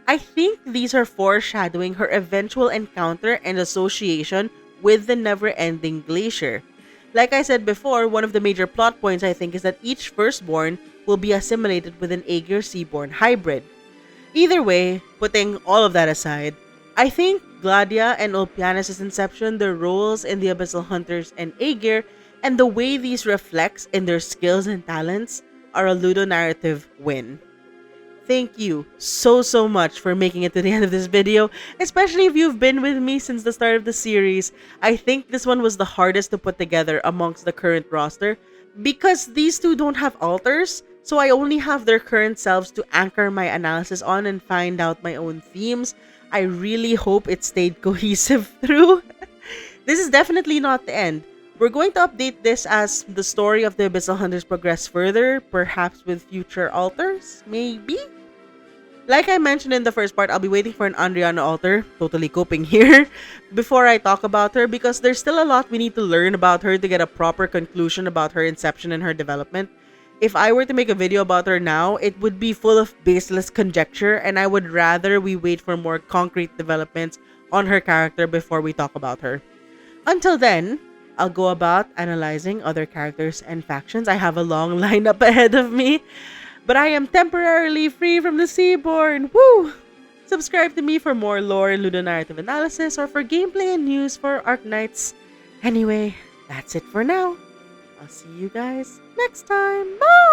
I think these are foreshadowing her eventual encounter and association with the never-ending glacier. Like I said before, one of the major plot points I think is that each Firstborn will be assimilated with an Aegir Seaborn hybrid. Either way, putting all of that aside, I think Gladiia and Ulpianus' inception, their roles in the Abyssal Hunters and Aegir, and the way these reflects in their skills and talents are a ludonarrative win. Thank you so much for making it to the end of this video, especially if you've been with me since the start of the series. I think this one was the hardest to put together amongst the current roster because these two don't have alters, so I only have their current selves to anchor my analysis on and find out my own themes. I really hope it stayed cohesive through. This is definitely not the end. We're going to update this as the story of the Abyssal Hunters progress further, perhaps with future alters, maybe? Like I mentioned in the first part, I'll be waiting for an Andriana altar, totally coping here, before I talk about her because there's still a lot we need to learn about her to get a proper conclusion about her inception and her development. If I were to make a video about her now, it would be full of baseless conjecture and I would rather we wait for more concrete developments on her character before we talk about her. Until then, I'll go about analyzing other characters and factions. I have a long lineup ahead of me, but I am temporarily free from the Seaborn. Woo! Subscribe to me for more lore and ludonarrative analysis or for gameplay and news for Arknights. Anyway, that's it for now. I'll see you guys next time. Bye!